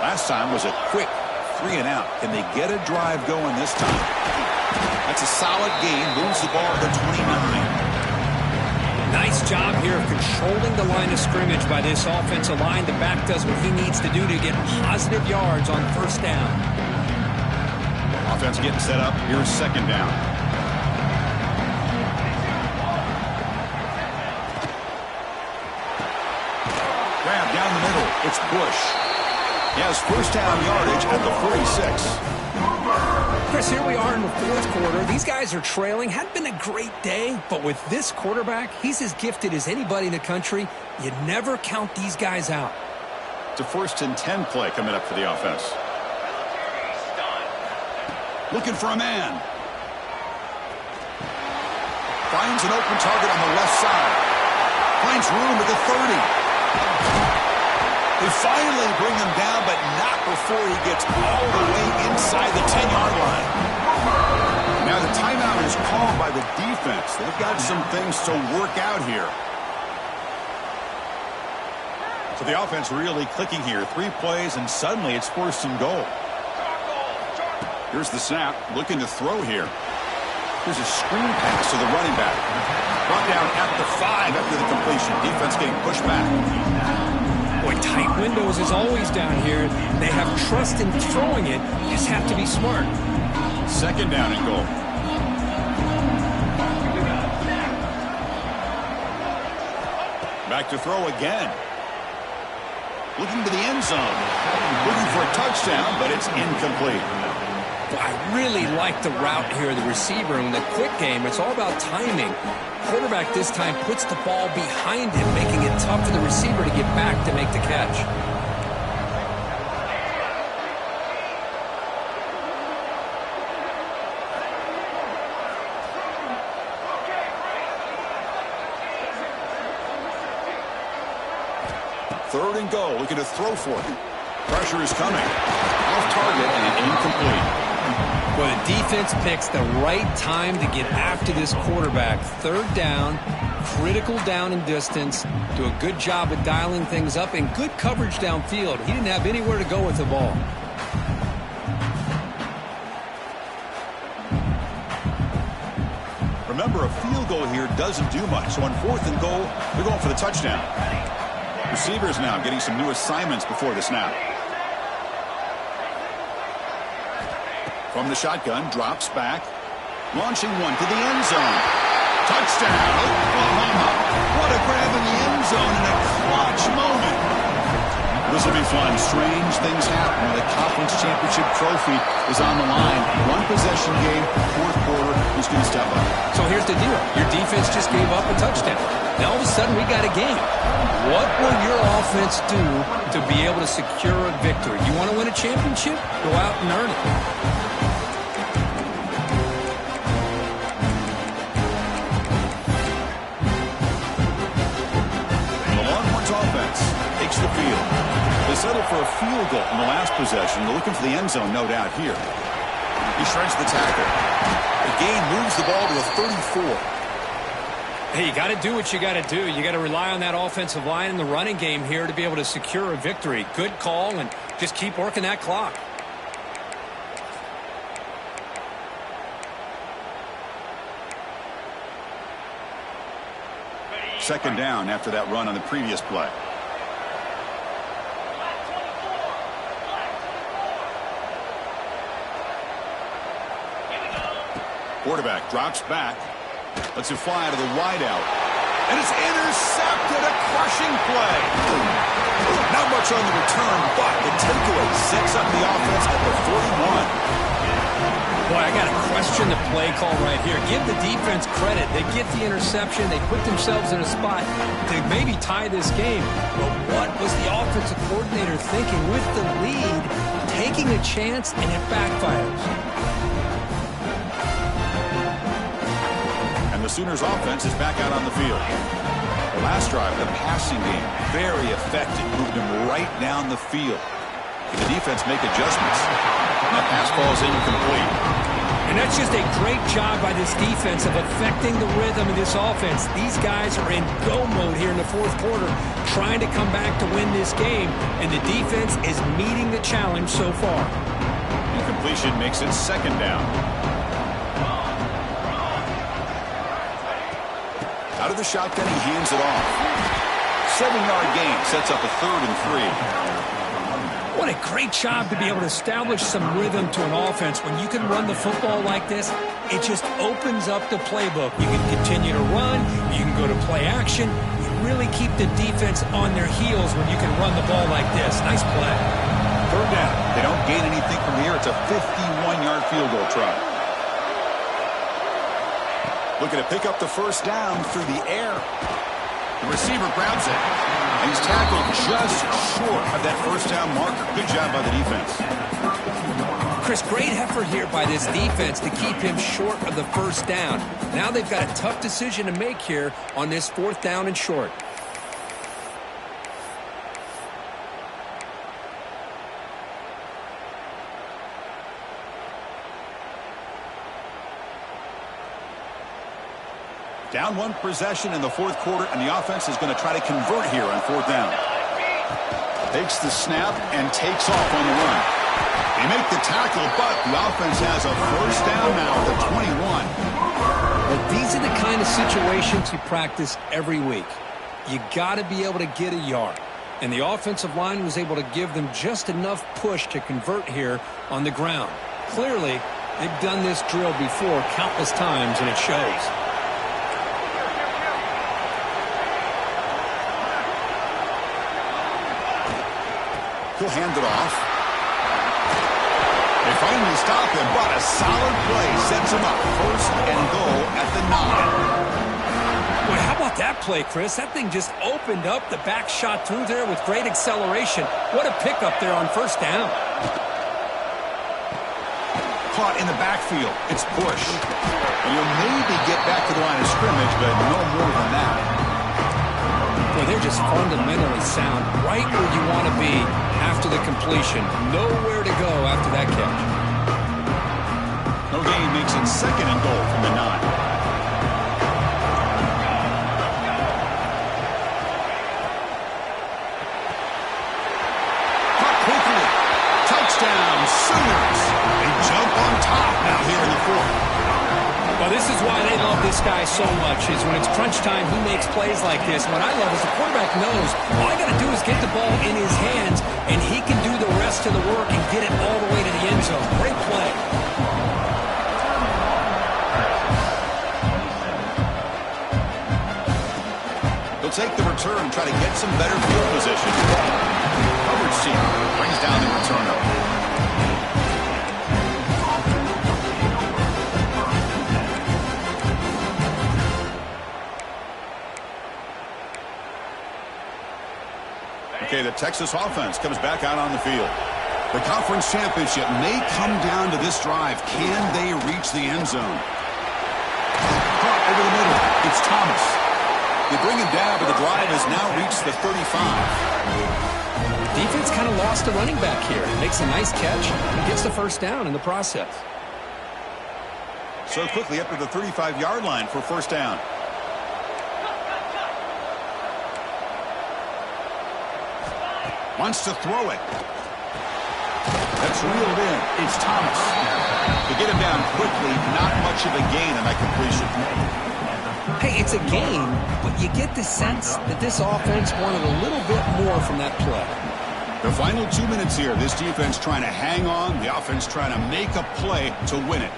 Last time was a quick 3 and out. Can they get a drive going this time? That's a solid gain. Moves the ball to the 29. Nice job here of controlling the line of scrimmage by this offensive line. The back does what he needs to do to get positive yards on first down. Offense getting set up. Here's second down. Grab down the middle. It's Bush. He has first down yardage at the 46. Chris, here we are in the fourth quarter. These guys are trailing. Hadn't been a great day, but with this quarterback, he's as gifted as anybody in the country. You never count these guys out. It's a 1st and 10 play coming up for the offense. Looking for a man. Finds an open target on the left side. Finds room at the 30. They finally bring him down, but not before he gets all the way inside the 10-yard line. Now the timeout is called by the defense. They've got some things to work out here. So the offense really clicking here. 3 plays, and suddenly it's 1st and goal. Here's the snap. Looking to throw here. Here's a screen pass to the running back. Brought down at the 5 after the completion. Defense getting pushed back. Boy, tight windows is always down here. They have trust in throwing it. Just have to be smart. Second down and goal. Back to throw again. Looking to the end zone. Looking for a touchdown, but it's incomplete. Well, I really like the route here, the receiver. In the quick game, it's all about timing. Quarterback this time puts the ball behind him, making it tough for the receiver to get back to make the catch. 3rd and goal. Looking to throw for it. Pressure is coming. Off target and incomplete. Well, the defense picks the right time to get after this quarterback. 3rd down, critical down and distance. Do a good job of dialing things up and good coverage downfield. He didn't have anywhere to go with the ball. Remember, a field goal here doesn't do much. So on 4th and goal, they're going for the touchdown. Receivers now getting some new assignments before the snap. From the shotgun, drops back. Launching one to the end zone. Touchdown, Oklahoma. What a grab in the end zone in a clutch moment. This will be fun. Strange things happen when the conference championship trophy is on the line. One possession game, 4th quarter, who's going to step up? So here's the deal. Your defense just gave up a touchdown. Now all of a sudden we got a game. What will your offense do to be able to secure a victory? You want to win a championship? Go out and earn it. Takes the field. They settle for a field goal in the last possession. They're looking for the end zone, no doubt, here. He shreds the tackle. The gain moves the ball to a 34. Hey, you got to do what you got to do. You got to rely on that offensive line in the running game here to be able to secure a victory. Good call, and just keep working that clock. Second down after that run on the previous play. Quarterback drops back. Lets it fly to the wideout. And it's intercepted. A crushing play. Not much on the return, but the takeaway sets up the offense at the 41. Boy, I got to question the play call right here. Give the defense credit. They get the interception. They put themselves in a spot to maybe tie this game. But what was the offensive coordinator thinking with the lead, taking a chance, and it backfires? And the Sooners offense is back out on the field. The last drive, the passing game, very effective. Moved them right down the field. And the defense make adjustments. And that pass falls incomplete. And that's just a great job by this defense of affecting the rhythm of this offense. These guys are in go mode here in the 4th quarter, trying to come back to win this game, and the defense is meeting the challenge so far. Incompletion makes it 2nd down. Out of the shotgun, he hands it off. 7-yard gain sets up a 3rd and 3. What a great job to be able to establish some rhythm to an offense. When you can run the football like this, it just opens up the playbook. You can continue to run. You can go to play action. You really keep the defense on their heels when you can run the ball like this. Nice play. 3rd down. They don't gain anything from here. It's a 51-yard field goal try. Looking to pick up the 1st down through the air. The receiver grabs it. And he's tackled just short of that 1st down marker. Good job by the defense. Chris, great effort here by this defense to keep him short of the 1st down. Now they've got a tough decision to make here on this 4th down and short. Down 1 possession in the 4th quarter, and the offense is going to try to convert here on 4th down. Takes the snap and takes off on the run. They make the tackle, but the offense has a 1st down now at the 21. Well, these are the kind of situations you practice every week. You got to be able to get a yard. And the offensive line was able to give them just enough push to convert here on the ground. Clearly, they've done this drill before countless times, and it shows. He'll hand it off. They finally stop him, but a solid play sets him up. 1st and goal at the 9. Boy, how about that play, Chris? That thing just opened up. The back shot through there with great acceleration. What a pickup there on 1st down. Caught in the backfield. It's push. And you'll maybe get back to the line of scrimmage, but no more than that. Well, they're just fundamentally sound, right where you want to be after the completion. Nowhere to go after that catch. No gain makes it 2nd and goal from the 9. Caught quickly. Touchdown, Sooners. They jump on top now here in the 4th. Well, this is why they love this guy so much, is when it's crunch time, he makes plays like this. What I love is the quarterback knows all I got to do is get the ball in his hands, and he can do the rest of the work and get it all the way to the end zone. Great play. He'll take the return and try to get some better field position. Coverage team brings down the returner. Okay, the Texas offense comes back out on the field. The conference championship may come down to this drive. Can they reach the end zone? Caught over the middle. It's Thomas. They bring him down, but the drive has now reached the 35. Defense kind of lost a running back here. Makes a nice catch and gets the first down in the process. So quickly up to the 35-yard line for first down. Wants to throw it. That's reeled in. It's Thomas. To get him down quickly, not much of a gain on that completion. Hey, it's a game, but you get the sense that this offense wanted a little bit more from that play. The final 2 minutes here. This defense trying to hang on. The offense trying to make a play to win it.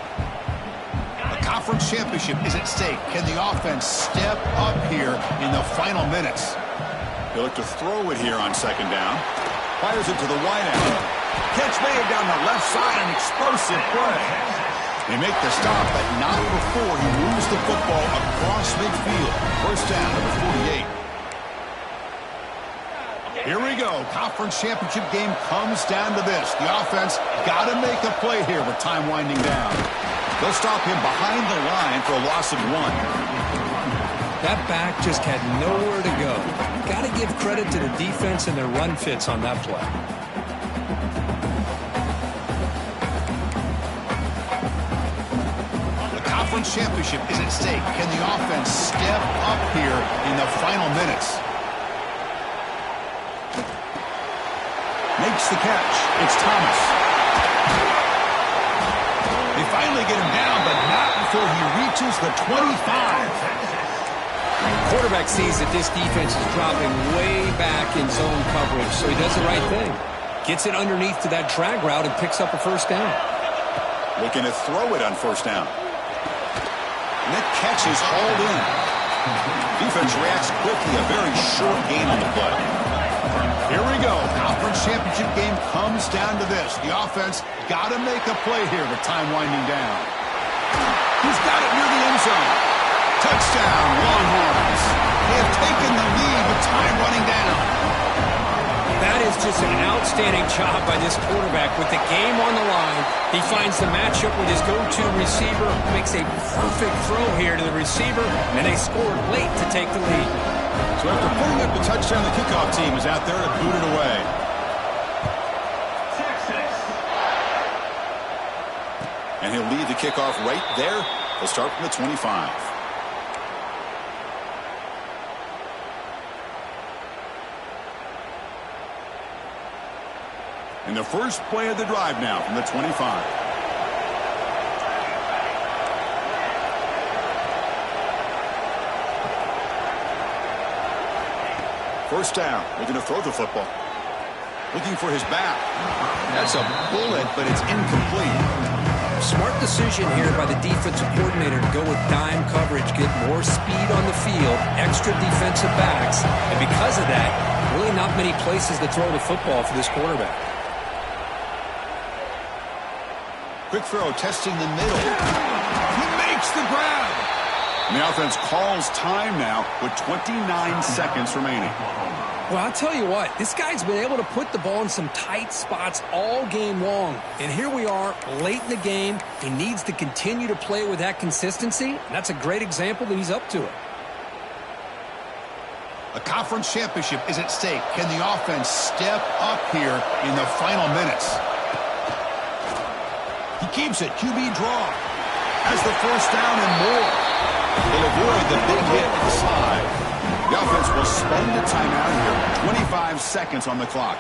A conference championship is at stake. Can the offense step up here in the final minutes? They look to throw it here on second down. Fires it to the wideout. Catch made down the left side, an explosive play. They make the stop, but not before he moves the football across midfield. First down to the 48. Here we go. Conference championship game comes down to this. The offense got to make a play here with time winding down. They'll stop him behind the line for a loss of 1. That back just had nowhere to go. Got to give credit to the defense and their run fits on that play. The conference championship is at stake. Can the offense step up here in the final minutes? Makes the catch. It's Thomas. They finally get him down, but not before he reaches the 25. Quarterback sees that this defense is dropping way back in zone coverage, so he does the right thing. Gets it underneath to that drag route and picks up a first down. Looking to throw it on first down. And that catch is hauled in. Defense reacts quickly, a very short gain on the play. Here we go. Conference championship game comes down to this. The offense got to make a play here with time winding down. He's got it near the end zone. Touchdown, Longhorns. They have taken the lead with time running down. That is just an outstanding job by this quarterback with the game on the line. He finds the matchup with his go-to receiver, makes a perfect throw here to the receiver, and they scored late to take the lead. So after putting up the touchdown, the kickoff team is out there to boot it away. And he'll lead the kickoff right there. He'll start from the 25. And the first play of the drive now from the 25. First down, looking to throw the football. Looking for his back. That's a bullet, but it's incomplete. Smart decision here by the defensive coordinator to go with dime coverage, get more speed on the field, extra defensive backs, and because of that, really not many places to throw the football for this quarterback. Quick throw, testing the middle. He makes the grab. And the offense calls time now with 29 seconds remaining. Well, I'll tell you what, this guy's been able to put the ball in some tight spots all game long. And here we are, late in the game. He needs to continue to play with that consistency. And that's a great example that he's up to it. A A conference championship is at stake. Can the offense step up here in the final minutes? He keeps it. QB draw. Has the first down and more. Will avoid the big hit inside. The offense will spend a timeout here. 25 seconds on the clock.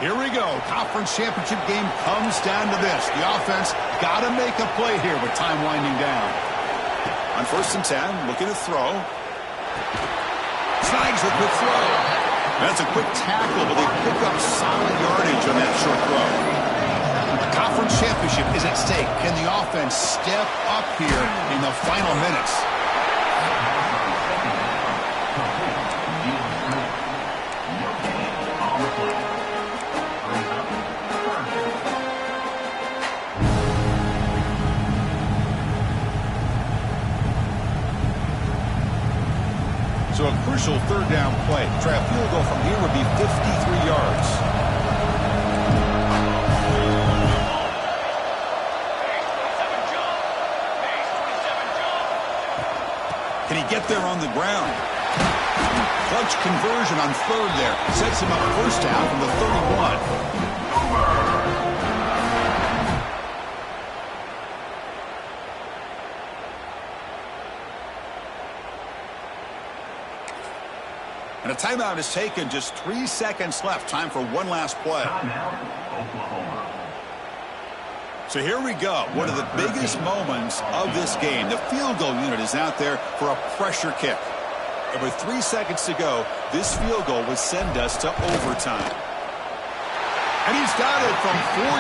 Here we go. Conference championship game comes down to this. The offense got to make a play here with time winding down. On 1st and 10, looking to throw. Snags a quick throw. That's a quick tackle, but they pick up solid yardage on that short throw. The conference championship is at stake. Can the offense step up here in the final minutes? So a crucial 3rd down play. Try a field goal from here would be 53 yards. Can he get there on the ground? Clutch conversion on 3rd there. Sets him up 1st down from the 31. And a timeout is taken. Just 3 seconds left. Time for one last play. So here we go. One of the biggest moments of this game. The field goal unit is out there for a pressure kick. And with 3 seconds to go, this field goal would send us to overtime. And he's got it from 48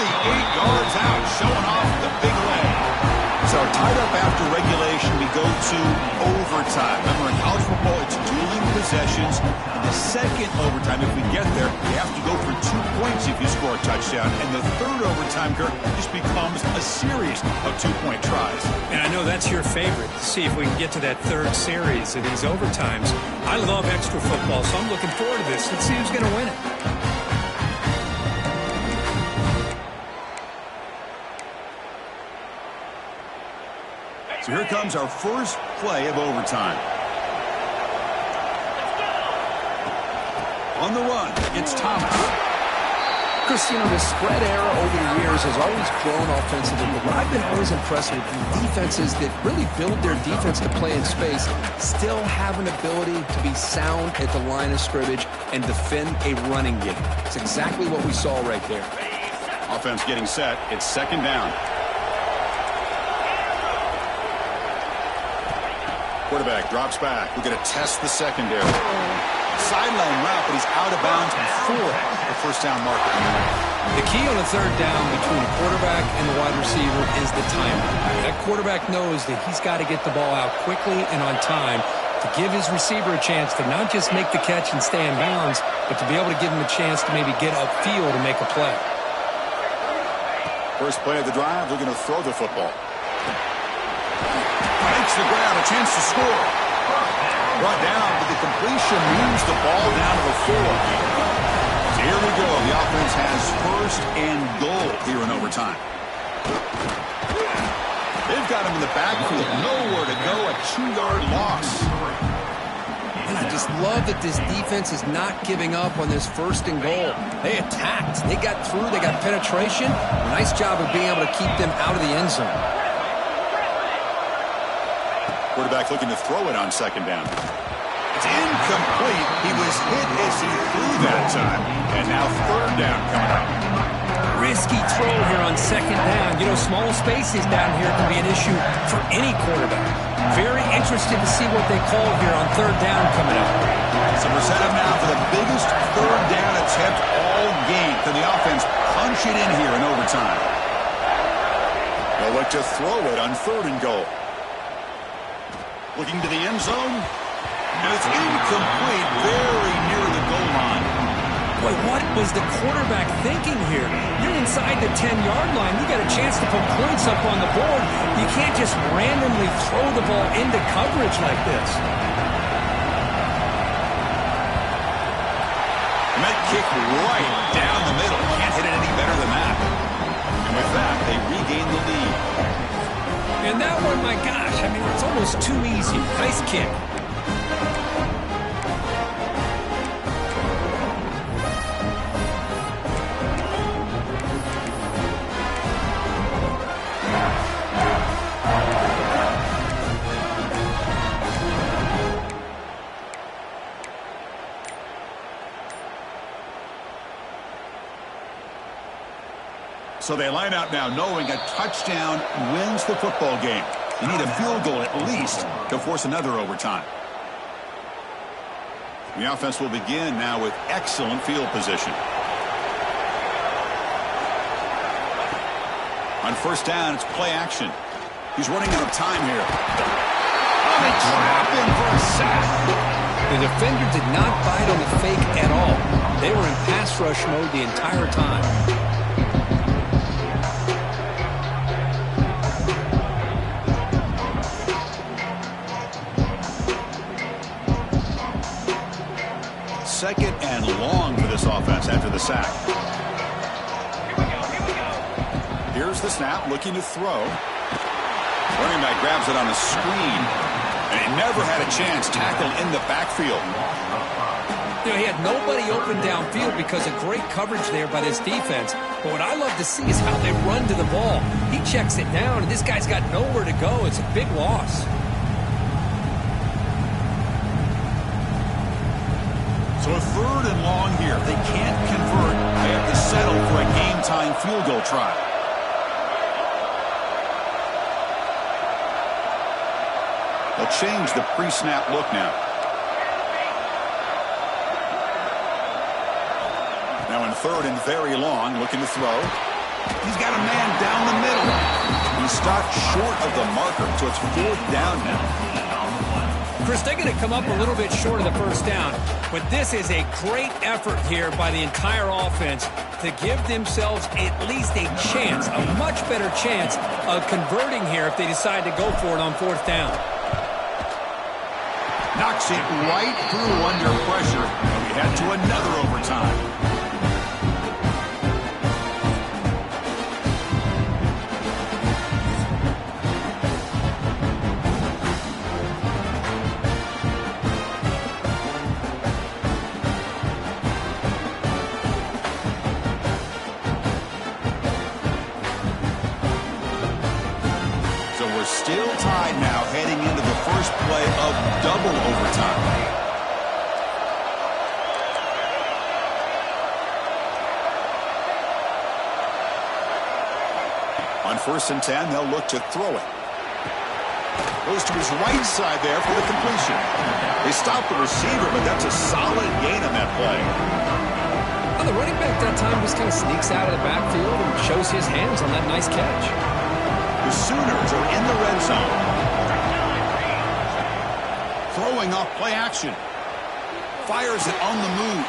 yards out, showing off the big leg. So tied up after regulation, we go to overtime. Remember, in college football, it's dueling possessions. In the second overtime, if we get there, we have to go for 2 points if you score a touchdown. And the 3rd overtime, Kirk, just becomes a series of 2-point tries. And I know that's your favorite, to see if we can get to that 3rd series of these overtimes. I love extra football, so I'm looking forward to this. Let's see who's going to win it. So here comes our first play of overtime. On the run, it's Thomas. Chris, the spread era over the years has always grown offensively, but what I've been always impressed with defenses that really build their defense to play in space still have an ability to be sound at the line of scrimmage and defend a running game. It's exactly what we saw right there. Offense getting set. It's 2nd down. Quarterback drops back. We're going to test the secondary. Sideline route, but he's out of bounds before the 1st down marker. The key on the 3rd down between the quarterback and the wide receiver is the timing. That quarterback knows that he's got to get the ball out quickly and on time to give his receiver a chance to not just make the catch and stay in bounds, but to be able to give him a chance to maybe get upfield and make a play. First play of the drive, they're going to throw the football. Makes the grab, a chance to score. Brought down, but the completion moves the ball down to the 4. So here we go. The offense has 1st and goal here in overtime. They've got him in the backfield. Nowhere to go, a 2-yard loss. And I just love that this defense is not giving up on this 1st and goal. They attacked. They got through. They got penetration. Nice job of being able to keep them out of the end zone. Quarterback looking to throw it on 2nd down. It's incomplete. He was hit as he threw that time. And now 3rd down coming up. Risky throw here on 2nd down. Small spaces down here can be an issue for any quarterback. Very interested to see what they call here on 3rd down coming up. So we're set up now for the biggest 3rd down attempt all game. Can the offense punch it in here in overtime? They'll look to throw it on 3rd and goal. Looking to the end zone. And it's incomplete, very near the goal line. Boy, what was the quarterback thinking here? You're inside the 10-yard line. You got a chance to put points up on the board. You can't just randomly throw the ball into coverage like this. And that kick right down the middle. Can't hit it any better than that. And with that, they regain the lead. And that one, my gosh, it's almost too easy. Nice kick. So they line out now knowing a touchdown wins the football game. You need a field goal at least to force another overtime. The offense will begin now with excellent field position. On first down, it's play action. He's running out of time here. Oh, they trap him for a sack. The defender did not bite on the fake at all. They were in pass rush mode the entire time. Second and long for this offense after the sack. Here's the snap, looking to throw. Running back grabs it on a screen, and he never had a chance. Tackled in the backfield. You know, he had nobody open downfield because of great coverage there by this defense. But what I love to see is how they run to the ball. He checks it down, and this guy's got nowhere to go. It's a big loss. So a third and long here. If they can't convert, they have to settle for a game-time field goal try. They'll change the pre-snap look now. Now in third and very long, looking to throw. He's got a man down the middle. He stopped short of the marker, so it's fourth down now. Chris, they're going to come up a little bit short of the first down, but this is a great effort here by the entire offense to give themselves at least a chance, a much better chance of converting here if they decide to go for it on fourth down. Knocks it right through under pressure, and we head to another overtime. Still tied now, heading into the first play of double overtime. On first and 10, they'll look to throw it. Goes to his right side there for the completion. They stop the receiver, but that's a solid gain on that play. Well, the running back that time just kind of sneaks out of the backfield and shows his hands on that nice catch. The Sooners are in the red zone. Throwing off play action. Fires it on the move.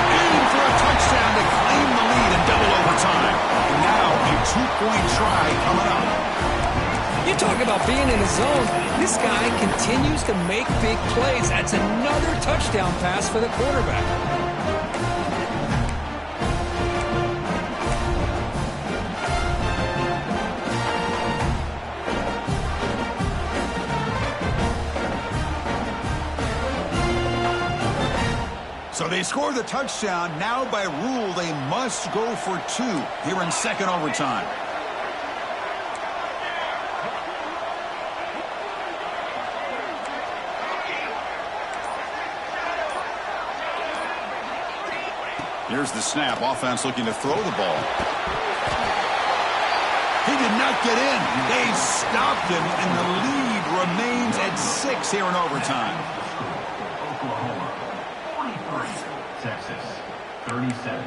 Aiming for a touchdown to claim the lead in double overtime. And now a 2-point try coming up. You talk about being in a zone. This guy continues to make big plays. That's another touchdown pass for the quarterback. So they score the touchdown. Now by rule, they must go for two here in second overtime. Here's the snap. Offense looking to throw the ball. He did not get in. They stopped him, and the lead remains at 6 here in overtime. Texas, 37.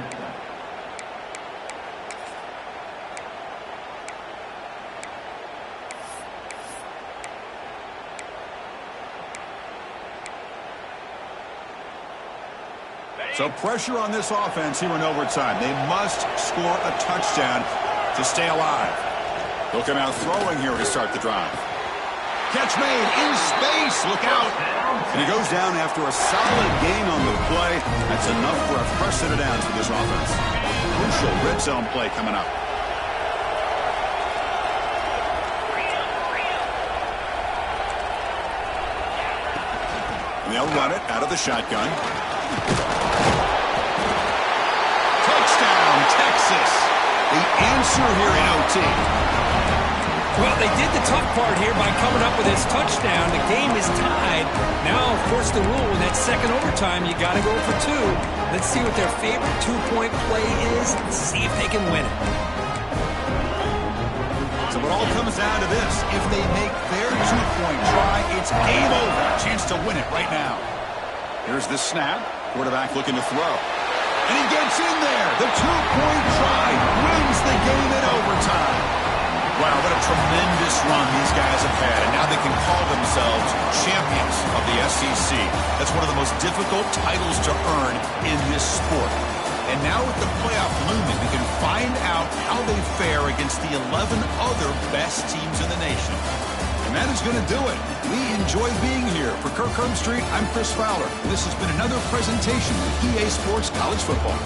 So pressure on this offense here in overtime. They must score a touchdown to stay alive. They'll come out throwing here to start the drive. Catch made in space. Look out. And he goes down after a solid gain on the play. That's enough for a fresh set of downs for this offense. Crucial red zone play coming up. And they'll run it out of the shotgun. Touchdown, Texas. The answer here in OT. Well, they did the tough part here by coming up with this touchdown. The game is tied. Now, of course, the rule in that second overtime, you got to go for two. Let's see what their favorite two-point play is and see if they can win it. So it all comes down to this. If they make their two-point try, it's game over. Chance to win it right now. Here's the snap. Quarterback looking to throw. And he gets in there. The two-point try wins the game in overtime. Wow, what a tremendous run these guys have had. And now they can call themselves champions of the SEC. That's one of the most difficult titles to earn in this sport. And now with the playoff looming, we can find out how they fare against the 11 other best teams in the nation. And that is going to do it. We enjoy being here. For Kirk Herbstreit, I'm Chris Fowler. This has been another presentation of EA Sports College Football.